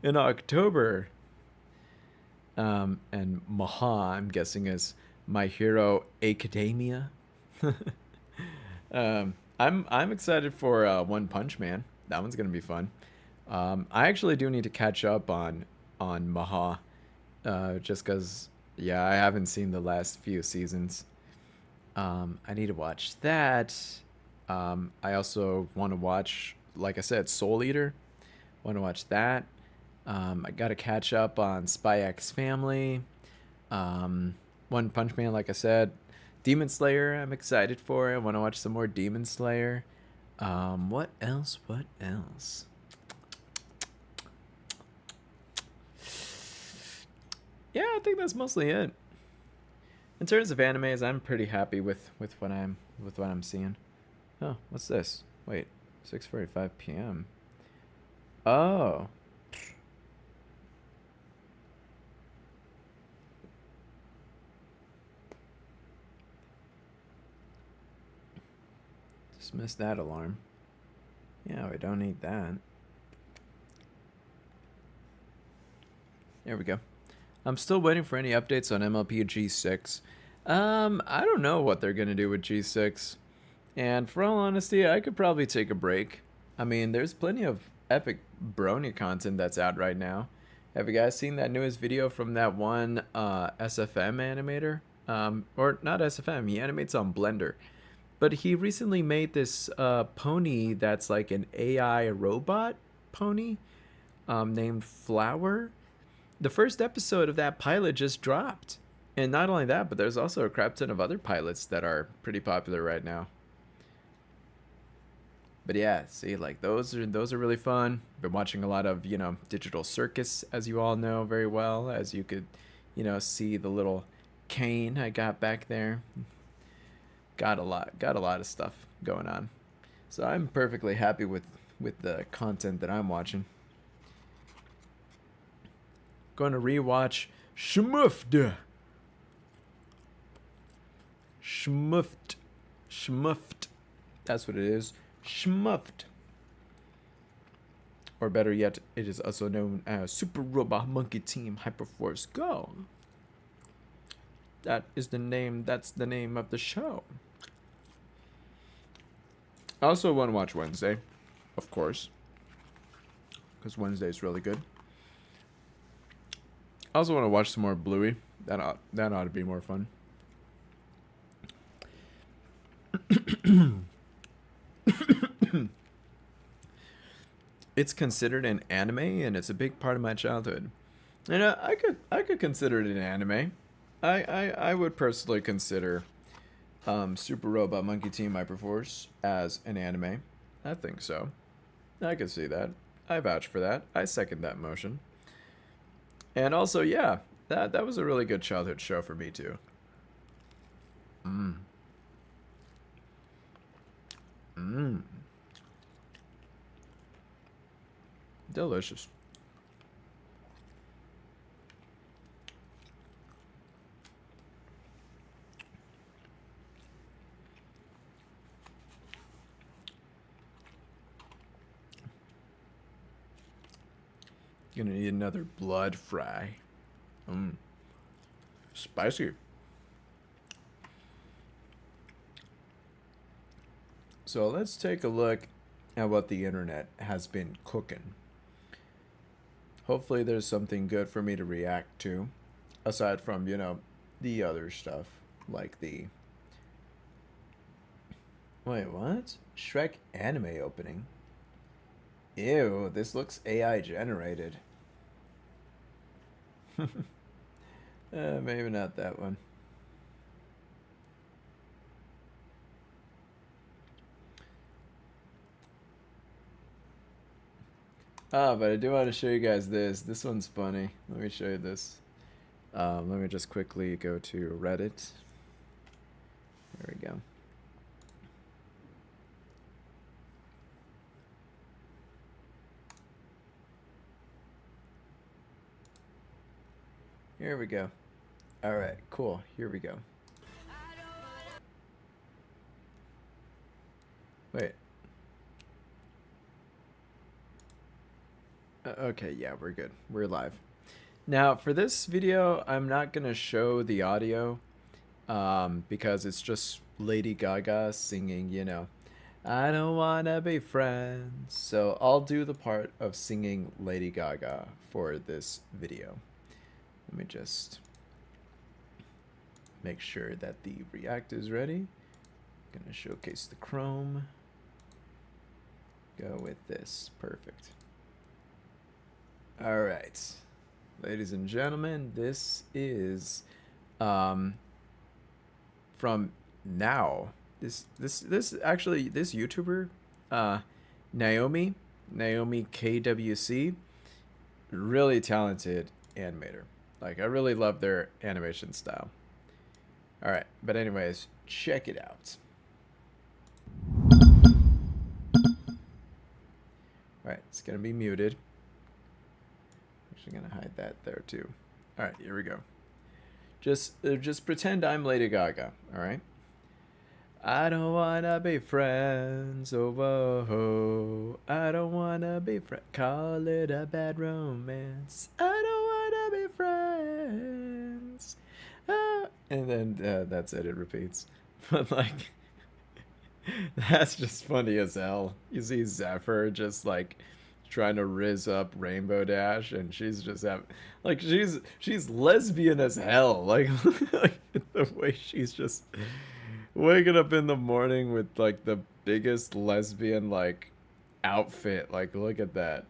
in October. And Maha, I'm guessing, is My Hero Academia. I'm excited for One Punch Man. That one's gonna be fun. I actually do need to catch up on Maha, just because, yeah, I haven't seen the last few seasons. I need to watch that. I also want to watch, like I said, Soul Eater. Want to watch that. I got to catch up on Spy X Family. One Punch Man, like I said. Demon Slayer, I'm excited for. I want to watch some more Demon Slayer. What else? Yeah, I think that's mostly it. In terms of animes, I'm pretty happy with what I'm seeing. Oh, what's this? Wait, 6:45 p.m. Oh. Dismiss that alarm. Yeah, we don't need that. There we go. I'm still waiting for any updates on MLP G6. I don't know what they're going to do with G6. And for all honesty, I could probably take a break. I mean, there's plenty of epic brony content that's out right now. Have you guys seen that newest video from that one SFM animator? Or not SFM, he animates on Blender. But he recently made this pony that's like an AI robot pony named Flower. The first episode of that pilot just dropped. And not only that, but there's also a crap ton of other pilots that are pretty popular right now. But yeah, see, like those are really fun. Been watching a lot of, you know, Digital Circus, as you all know very well, as you could, you know, see the little cane I got back there. Got a lot of stuff going on. So I'm perfectly happy with the content that I'm watching. Going to rewatch Schmuffed. That's what it is. Schmuffed. Or better yet, it is also known as Super Robot Monkey Team Hyperforce Go. That's the name of the show. I also want to watch Wednesday, of course, because Wednesday is really good. I also want to watch some more Bluey. That ought to be more fun. It's considered an anime, and it's a big part of my childhood. And I could consider it an anime. I would personally consider Super Robot Monkey Team Hyperforce as an anime. I think so. I could see that. I vouch for that. I second that motion. And also, yeah, that was a really good childhood show for me too. Delicious. Gonna need another blood fry. Spicy. So let's take a look at what the internet has been cooking. Hopefully there's something good for me to react to, aside from, you know, the other stuff, like the... Wait, what? Shrek anime opening? Ew, this looks AI generated. Maybe not that one. But I do want to show you guys this. This one's funny. Let me show you this. Let me just quickly go to Reddit. There we go. Here we go. Alright, cool. Here we go. Wait. Okay, yeah, we're good. We're live. Now, for this video, I'm not going to show the audio because it's just Lady Gaga singing, you know, I don't want to be friends. So I'll do the part of singing Lady Gaga for this video. Let me just make sure that the React is ready. Gonna showcase the Chrome. Go with this. Perfect. All right, ladies and gentlemen, this is from Now. This YouTuber, Naomi KWC, really talented animator. Like, I really love their animation style. All right, but anyways, check it out. All right, it's gonna be muted. Actually gonna hide that there too. All right, here we go. Just pretend I'm Lady Gaga. All right. I don't wanna be friends, oh whoa. I don't wanna be friends. Call it a bad romance. I don't wanna be friends. And then that's it. It repeats. But like, that's just funny as hell. You see Zephyr just like trying to rizz up Rainbow Dash, and she's just like she's lesbian as hell. Like, like the way she's just waking up in the morning with like the biggest lesbian like outfit. Like, look at that.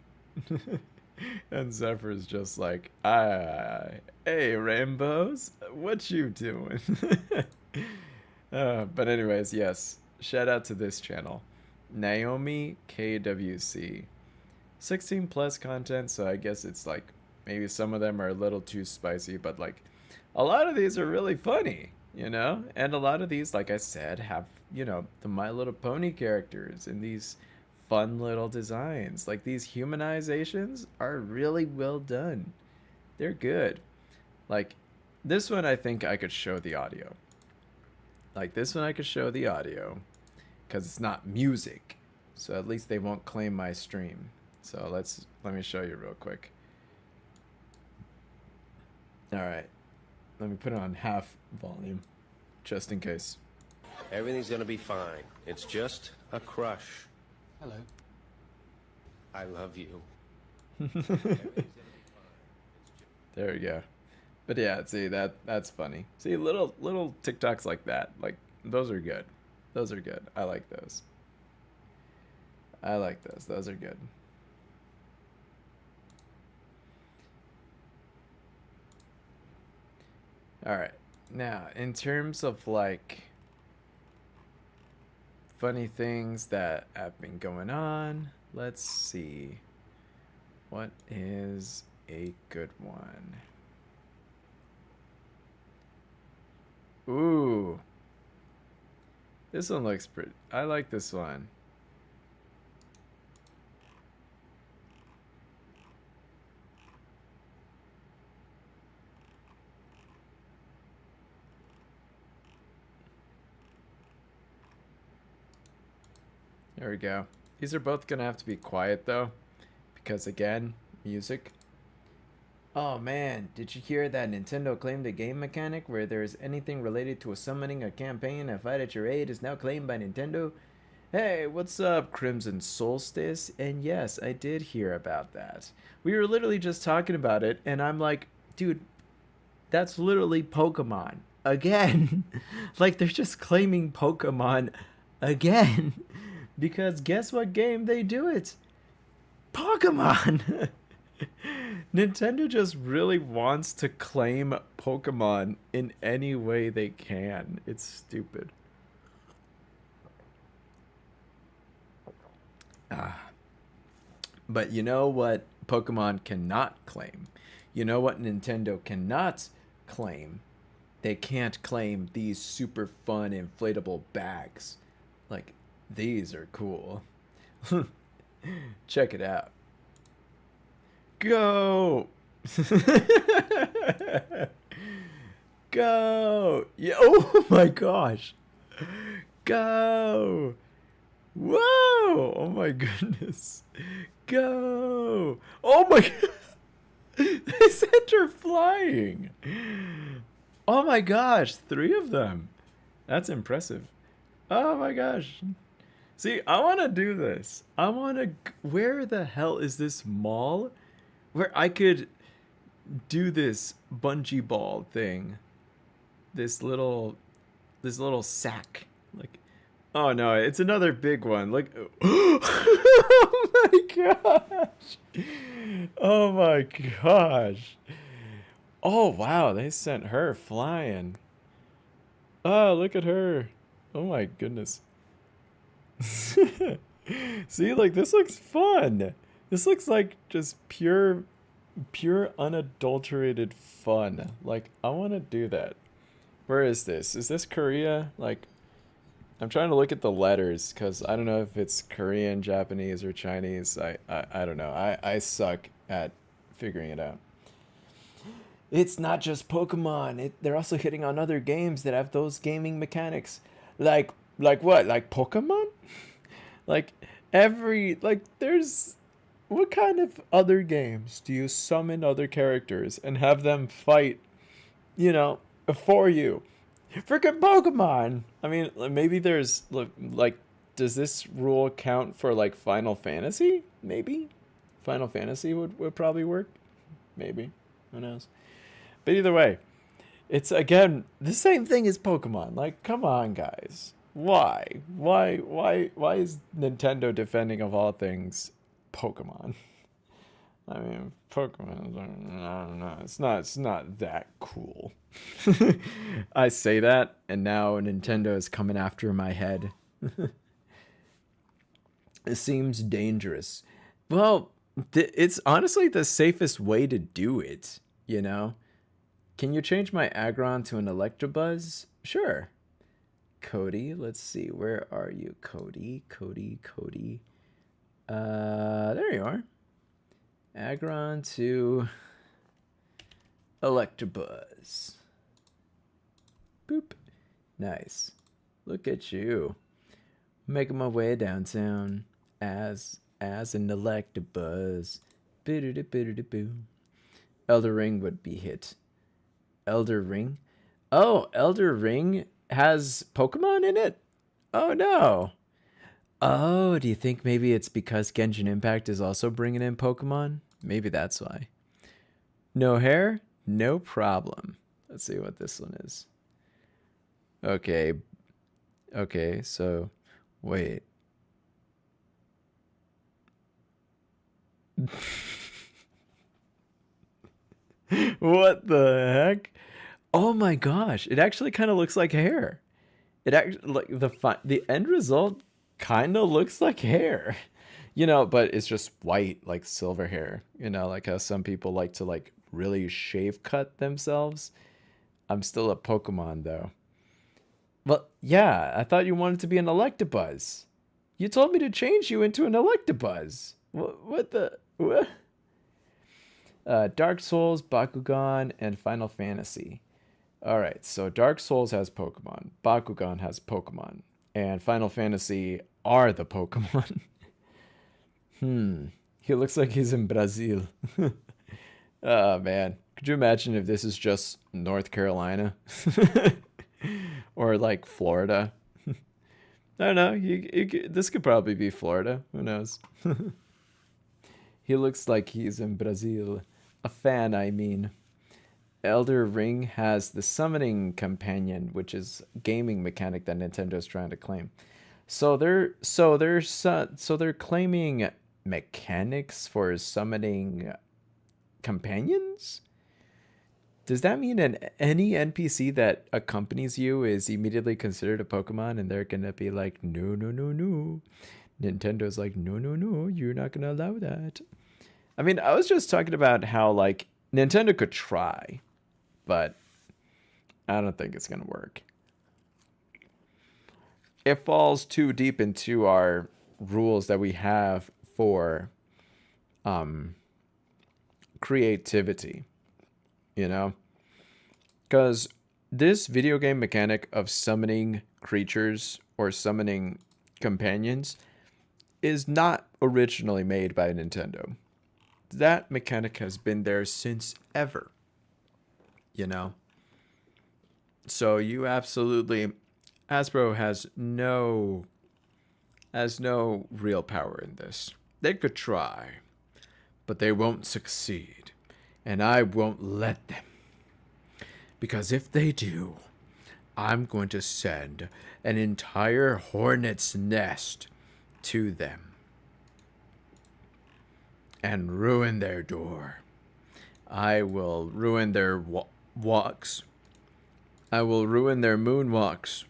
And Zephyr's just like, hey Rainbows, what you doing? But anyways, yes, shout out to this channel, Naomi KWC. 16 plus content, so I guess it's like maybe some of them are a little too spicy, but like a lot of these are really funny, you know? And a lot of these, like I said, have, you know, the My Little Pony characters and these fun little designs. Like, these humanizations are really well done. They're good. Like, this one I think I could show the audio. Like, this one I could show the audio because it's not music. So at least they won't claim my stream. So let me show you real quick. All right. Let me put it on half volume just in case. Everything's gonna be fine. It's just a crush. Hello. I love you. There we go. But yeah, see, that's funny. See, little TikToks like that, like those are good. Those are good. I like those. I like those. Those are good. All right. Now, in terms of like funny things that have been going on, let's see. What is a good one? Ooh. This one looks pretty. I like this one. There we go. These are both gonna have to be quiet though, because again, music. Oh man, did you hear that Nintendo claimed a game mechanic where there's anything related to a summoning a campaign, a fight at your aid is now claimed by Nintendo? Hey, what's up, Crimson Solstice? And yes, I did hear about that. We were literally just talking about it, and I'm like, dude, that's literally Pokemon. Again. Like, they're just claiming Pokemon again. Because guess what game they do it? Pokemon! Nintendo just really wants to claim Pokemon in any way they can. It's stupid. But you know what Pokemon cannot claim? You know what Nintendo cannot claim? They can't claim these super fun inflatable bags. Like, these are cool. Check it out. Go! Go! Yeah, oh my gosh! Go! Whoa! Oh my goodness! Go! Oh my god! They sent her flying! Oh my gosh! 3 of them! That's impressive. Oh my gosh! See, I want to do this. I want to... Where the hell is this mall where I could do this bungee ball thing? This little sack. Like, oh no, it's another big one. Like, oh my gosh. Oh my gosh. Oh wow, they sent her flying. Oh, look at her. Oh my goodness. See, like, this looks fun. This looks like just pure unadulterated fun. Like, I want to do that. Where is this? Is this Korea? Like, I'm trying to look at the letters because I don't know if it's Korean, Japanese, or Chinese. I don't know. I suck at figuring it out. It's not just Pokemon. They're also hitting on other games that have those gaming mechanics. Like Like what? Like Pokemon? Like there's what kind of other games do you summon other characters and have them fight, you know, for you? Freaking Pokemon. I mean, maybe there's like does this rule count for like Final Fantasy? Maybe. Final Fantasy would probably work. Maybe. Who knows? But either way, it's again the same thing as Pokemon. Like, come on, guys. Why? Why is Nintendo defending of all things Pokemon? I mean, Pokemon. I don't know. It's not that cool. I say that, and now Nintendo is coming after my head. It seems dangerous. Well, it's honestly the safest way to do it. You know. Can you change my Aggron to an Electabuzz? Sure. Cody, let's see. Where are you, Cody? Cody. There you are. Aggron to Electabuzz. Boop. Nice. Look at you. Making my way downtown as an Electabuzz. Boo. Elder Ring would be hit. Elder Ring? Oh, Elder Ring has Pokemon in it? Oh no. Oh, do you think maybe it's because Genshin Impact is also bringing in Pokemon? Maybe that's why. No hair? No problem. Let's see what this one is. Okay. Okay, so wait. What the heck? Oh my gosh, it actually kind of looks like hair. It actually like the end result kind of looks like hair. You know, but it's just white like silver hair. You know, like how some people like to like really shave cut themselves. I'm still a Pokemon though. Well, yeah, I thought you wanted to be an Electabuzz. You told me to change you into an Electabuzz. What the what? Dark Souls, Bakugan, and Final Fantasy. All right, so Dark Souls has Pokemon, Bakugan has Pokemon, and Final Fantasy are the Pokemon. He looks like he's in Brazil. Oh man, could you imagine if this is just North Carolina or like Florida? I don't know. This could probably be Florida. Who knows? He looks like he's in Brazil. A fan, I mean. Elder Ring has the summoning companion, which is a gaming mechanic that Nintendo's trying to claim. So they're claiming mechanics for summoning companions? Does that mean any NPC that accompanies you is immediately considered a Pokemon and they're gonna be like, no. Nintendo's like, no, you're not gonna allow that. I mean, I was just talking about how like Nintendo could try, but I don't think it's gonna work. It falls too deep into our rules that we have for creativity, you know? Because this video game mechanic of summoning creatures or summoning companions is not originally made by Nintendo. That mechanic has been there since ever, you know? So you absolutely... Hasbro has no real power in this. They could try, but they won't succeed. And I won't let them. Because if they do, I'm going to send an entire hornet's nest to them. And ruin their door. I will ruin their walks. I will ruin their moonwalks.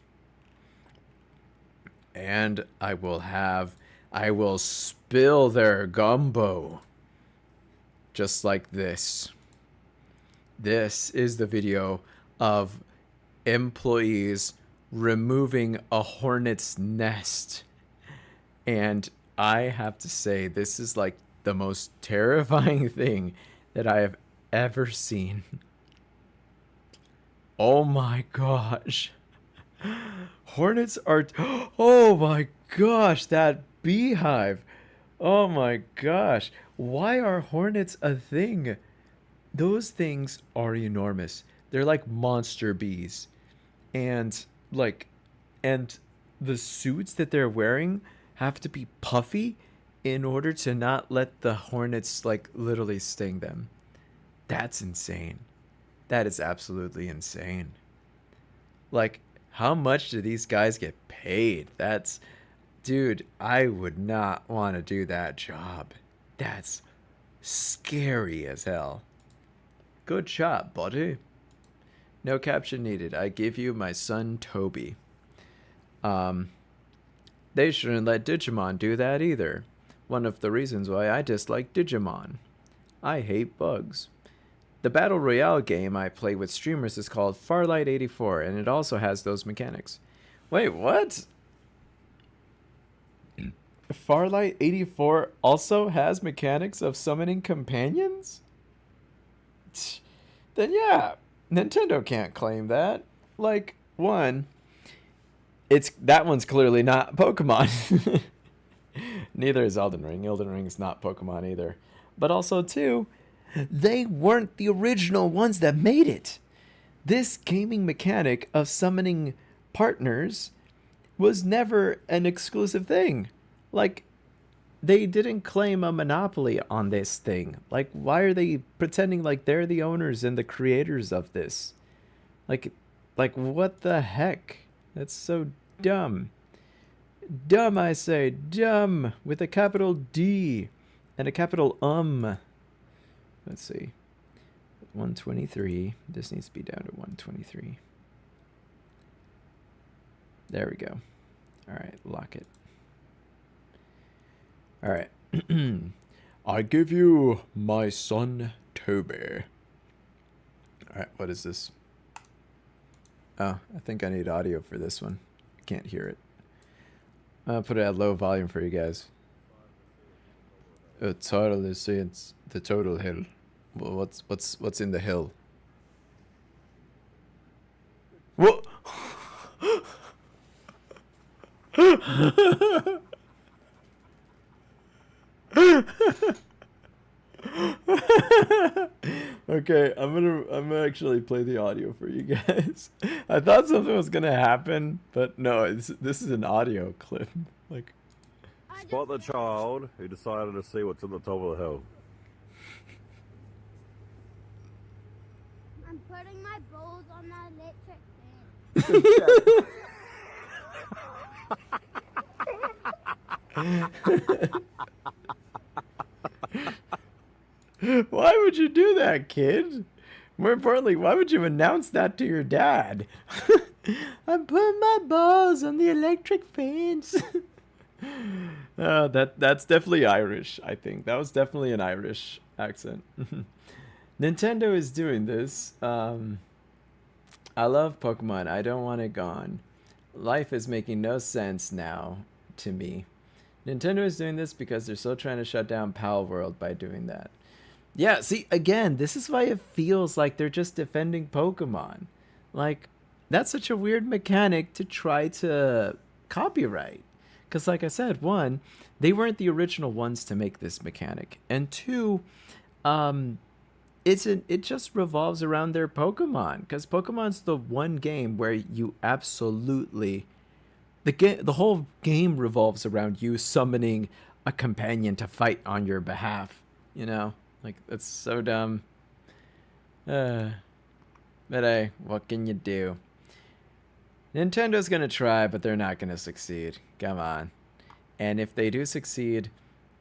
And I will spill their gumbo. Just like this. This is the video of employees removing a hornet's nest. And I have to say, this is like the most terrifying thing that I have ever seen. Oh my gosh. Hornets are. Oh my gosh, that beehive. Oh my gosh. Why are hornets a thing? Those things are enormous. They're like monster bees. And like and the suits that they're wearing have to be puffy in order to not let the hornets like literally sting them. That's insane. That is absolutely insane. Like, how much do these guys get paid? That's, dude, I would not want to do that job. That's scary as hell. Good shot, buddy. No caption needed. I give you my son Toby. Um, they shouldn't let Digimon do that either. One of the reasons why I dislike Digimon. I hate bugs. The Battle Royale game I play with streamers is called Farlight 84, and it also has those mechanics. Wait, what? Farlight 84 also has mechanics of summoning companions? Then yeah, Nintendo can't claim that. Like, one, that one's clearly not Pokemon. Neither is Elden Ring. Elden Ring is not Pokemon either. But also, two, they weren't the original ones that made it. This gaming mechanic of summoning partners was never an exclusive thing. Like, they didn't claim a monopoly on this thing. Like, why are they pretending like they're the owners and the creators of this? Like what the heck? That's so dumb. Dumb, I say. Dumb. With a capital D and a capital Let's see. 123. This needs to be down to 123. There we go. All right, lock it. All right. I give you my son Toby. All right, what is this? Oh, I think I need audio for this one. I can't hear it. I'll put it at low volume for you guys. A title is saying it's the total hill. Well, what's in the hill? What? Okay, I'm gonna actually play the audio for you guys. I thought something was gonna happen, but no, this is an audio clip. Like, spot the child who decided to see what's on the top of the hill. I'm putting my balls on the electric fan. Why would you do that, kid? More importantly, why would you announce that to your dad? I'm putting my balls on the electric fence. That's definitely Irish, I think. That was definitely an Irish accent. Nintendo is doing this. I love Pokemon. I don't want it gone. Life is making no sense now to me. Nintendo is doing this because they're still trying to shut down Pal World by doing that. Yeah, see, again, this is why it feels like they're just defending Pokemon. Like, that's such a weird mechanic to try to copyright. Because, like I said, one, they weren't the original ones to make this mechanic. And two, it just revolves around their Pokemon. Because Pokemon's the one game where you absolutely... The whole game revolves around you summoning a companion to fight on your behalf. You know? Like, that's so dumb. But hey, what can you do? Nintendo's gonna try, but they're not gonna succeed. Come on. And if they do succeed,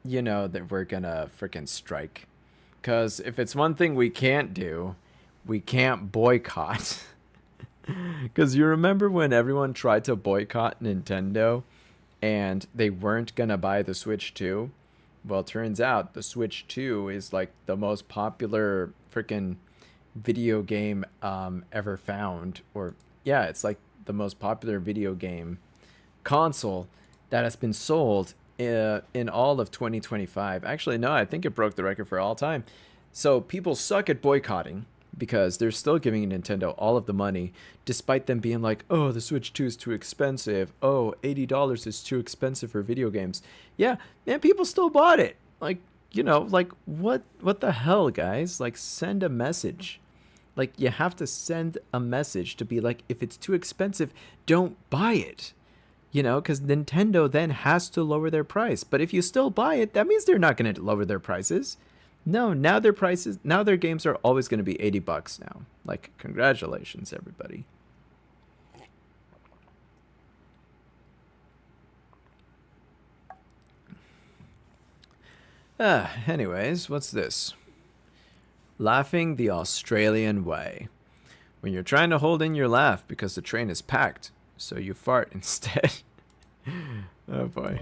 you know that we're gonna frickin' strike. Because if it's one thing we can't do, we can't boycott. Because you remember when everyone tried to boycott Nintendo and they weren't gonna buy the Switch 2? Well, it turns out the Switch 2 is like the most popular freaking video game ever found. Or, yeah, it's like the most popular video game console that has been sold in all of 2025. Actually, no, I think it broke the record for all time. So people suck at boycotting because they're still giving Nintendo all of the money, despite them being like, oh, the Switch 2 is too expensive. Oh, $80 is too expensive for video games. Yeah, man, people still bought it. Like, you know, like, what the hell, guys? Like, send a message. Like, you have to send a message to be like, if it's too expensive, don't buy it. You know, because Nintendo then has to lower their price. But if you still buy it, that means they're not going to lower their prices. No, now their games are always going to be $80 now. Like, congratulations, everybody. Anyways, what's this? Laughing the Australian way. When you're trying to hold in your laugh because the train is packed, so you fart instead. Oh boy.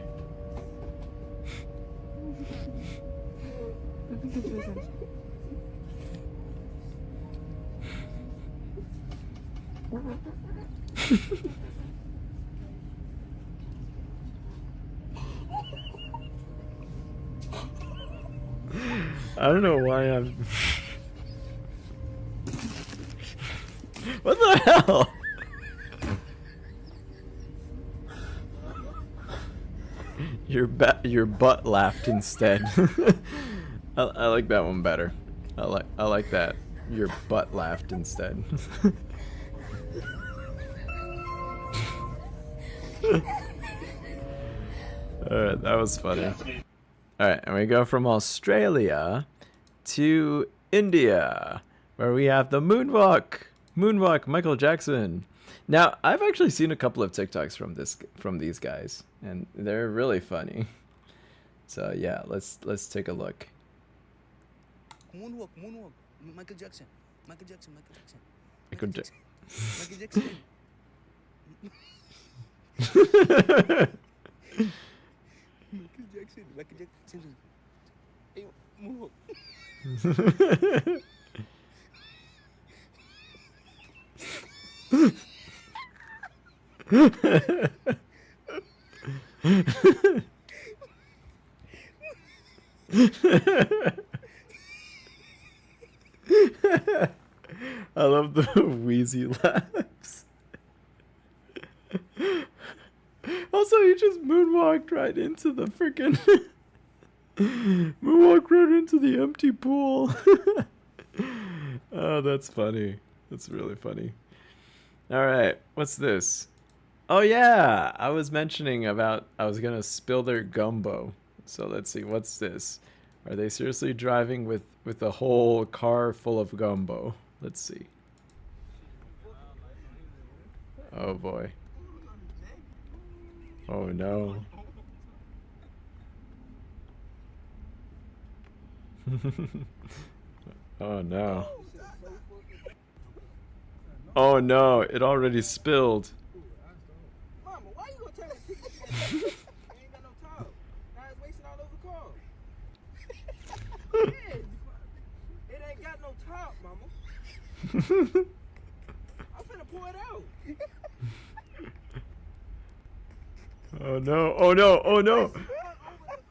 I don't know why I'm... What the hell? Your butt laughed instead. I like that one better. I like that. Your butt laughed instead. Alright, that was funny. Alright, and we go from Australia to India, where we have the moonwalk. Moonwalk, Michael Jackson. Now, I've actually seen a couple of TikToks from these guys, and they're really funny. So yeah, let's take a look. Moonwalk, Michael Jackson, Michael Jackson. Michael Jackson. Michael Jackson. Hey, moonwalk. I love the wheezy laughs. Also, he just moonwalked right into the freaking moonwalked right into the empty pool. Oh, that's funny. That's really funny. All right, what's this? Oh yeah, I was mentioning about I was gonna spill their gumbo. So let's see, what's this? Are they seriously driving with a whole car full of gumbo? Let's see. Oh boy. Oh no. Oh no. Oh no, it already spilled. Mama, why you gonna tell me to pick this shit up? You ain't got no top. Now it's wasting all over the car. Yeah, it ain't got no top, mama. I'm finna pour it out. Oh no, oh no, oh no.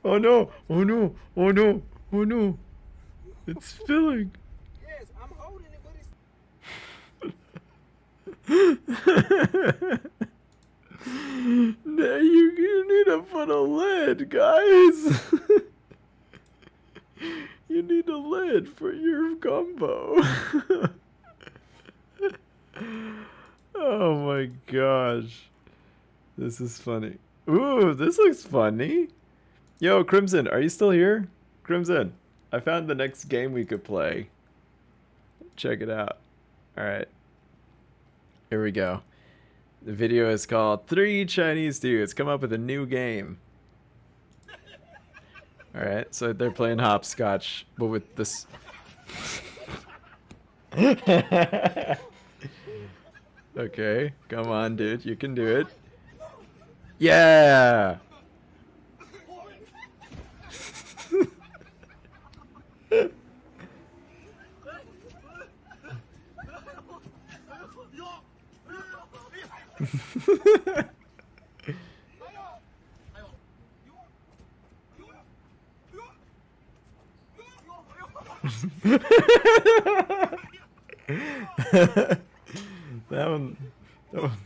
Oh no, oh no, oh no, oh no. It's spilling. Yes, I'm holding it, but it's... No, you need to put a lid, guys. You need a lid for your gumbo. Oh my gosh. This is funny. Ooh, this looks funny. Yo, Crimson, are you still here? Crimson, I found the next game we could play. Check it out. Alright. Here we go. The video is called 3 Chinese Dudes Come Up with a New Game. Alright, so they're playing hopscotch, but with this... Okay, come on, dude. You can do it. Yeah! That one. That one.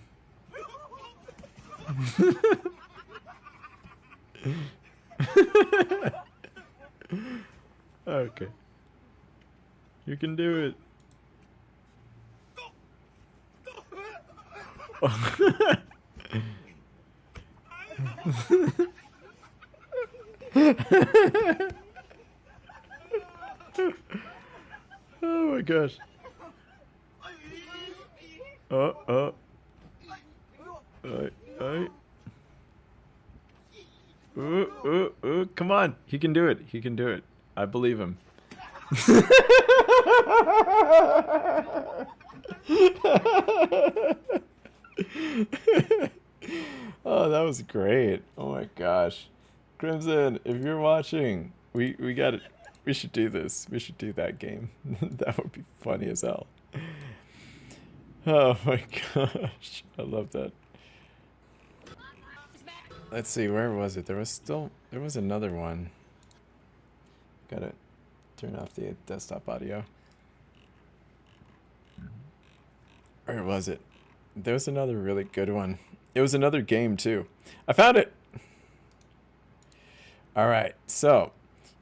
Okay. You can do it. Oh my gosh. Oh. Alright. Ooh. Come on. He can do it. He can do it. I believe him. Oh, that was great. Oh my gosh. Crimson, if you're watching, we got it. We should do this. We should do that game. That would be funny as hell. Oh my gosh. I love that. Let's see, where was it? There was another one. Gotta turn off the desktop audio. Where was it? There was another really good one. It was another game too. I found it! Alright, so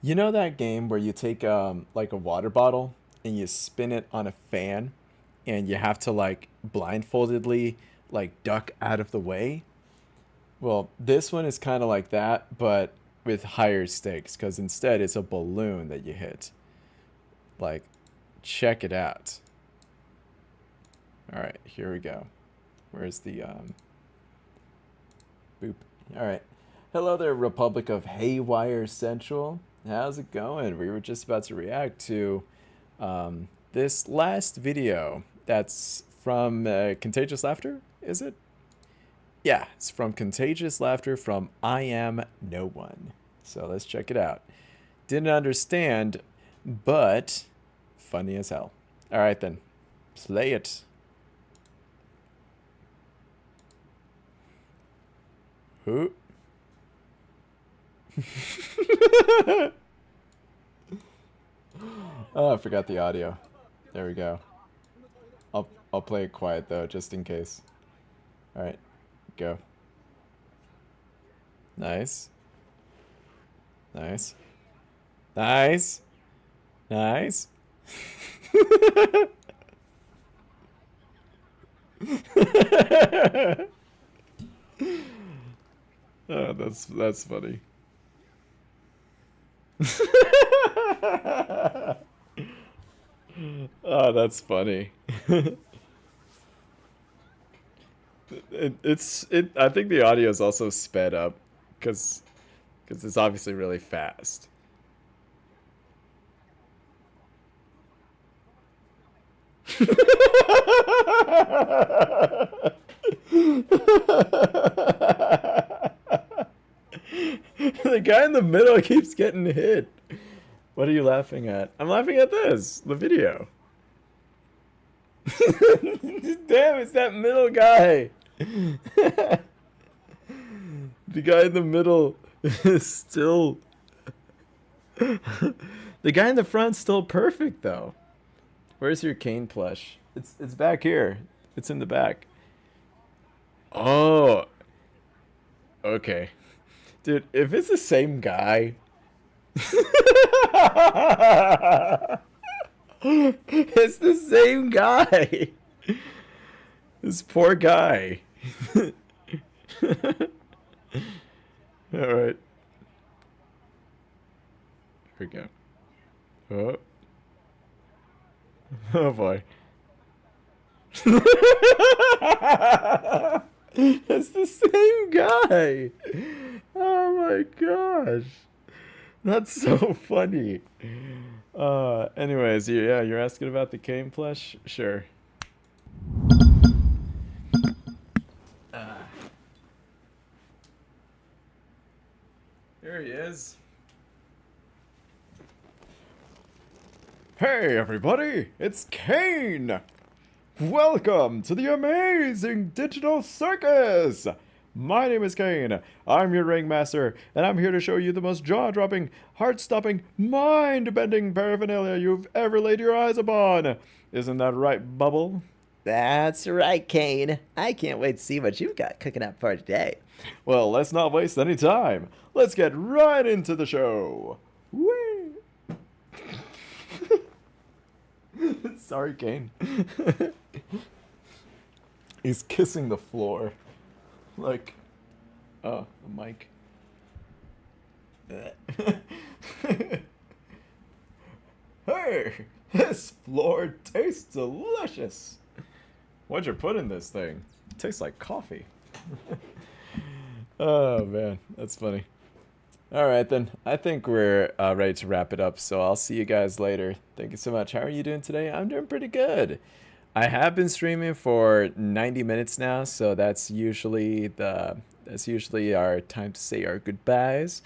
you know that game where you take like a water bottle and you spin it on a fan and you have to like blindfoldedly like duck out of the way? Well, this one is kind of like that, but with higher stakes, because instead it's a balloon that you hit. Like, check it out. Alright, here we go. Where's the, boop. Alright. Hello there, Republic of Haywire Central. How's it going? We were just about to react to this last video. That's from Contagious Laughter, is it? Yeah, it's from Contagious Laughter from I Am No One. So let's check it out. Didn't understand, but funny as hell. All right then, play it. Who? Oh, I forgot the audio. There we go. I'll play it quiet though, just in case. All right. Go. Nice. Nice. Nice. Nice. Oh, that's funny. Oh, that's funny. I think the audio is also sped up because it's obviously really fast. The guy in the middle keeps getting hit. What are you laughing at? I'm laughing at this, the video. Damn, it's that middle guy. The guy in the middle is still... The guy in the front's still perfect, though. Where's your cane plush? It's back here. It's in the back. Oh. Okay. Dude, if it's the same guy... It's the same guy. This poor guy. Alright. Here we go. Oh. Oh boy. It's the same guy. Oh my gosh. That's so funny. Anyways, yeah, you're asking about the cane plush? Sure. Here he is. Hey everybody, it's Kane! Welcome to the amazing digital circus! My name is Kane. I'm your ringmaster, and I'm here to show you the most jaw-dropping, heart-stopping, mind-bending paraphernalia you've ever laid your eyes upon. Isn't that right, Bubble? That's right, Kane. I can't wait to see what you've got cooking up for today. Well, let's not waste any time. Let's get right into the show. Whee! Sorry, Kane. He's kissing the floor. Like, oh, a mic. Hey, this floor tastes delicious. What'd you put in this thing? It tastes like coffee. Oh, man, that's funny. All right, then. I think we're ready to wrap it up, so I'll see you guys later. Thank you so much. How are you doing today? I'm doing pretty good. I have been streaming for 90 minutes now, so that's usually our time to say our goodbyes,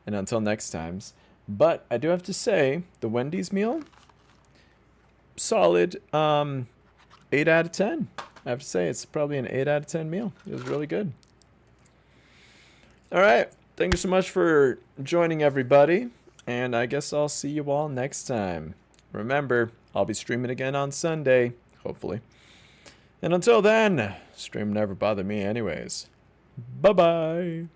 and until next times. But I do have to say, the Wendy's meal, solid 8 out of 10. I have to say, it's probably an 8 out of 10 meal. It was really good. All right. Thank you so much for joining, everybody. And I guess I'll see you all next time. Remember, I'll be streaming again on Sunday, hopefully. And until then, stream never bother me anyways. Bye-bye.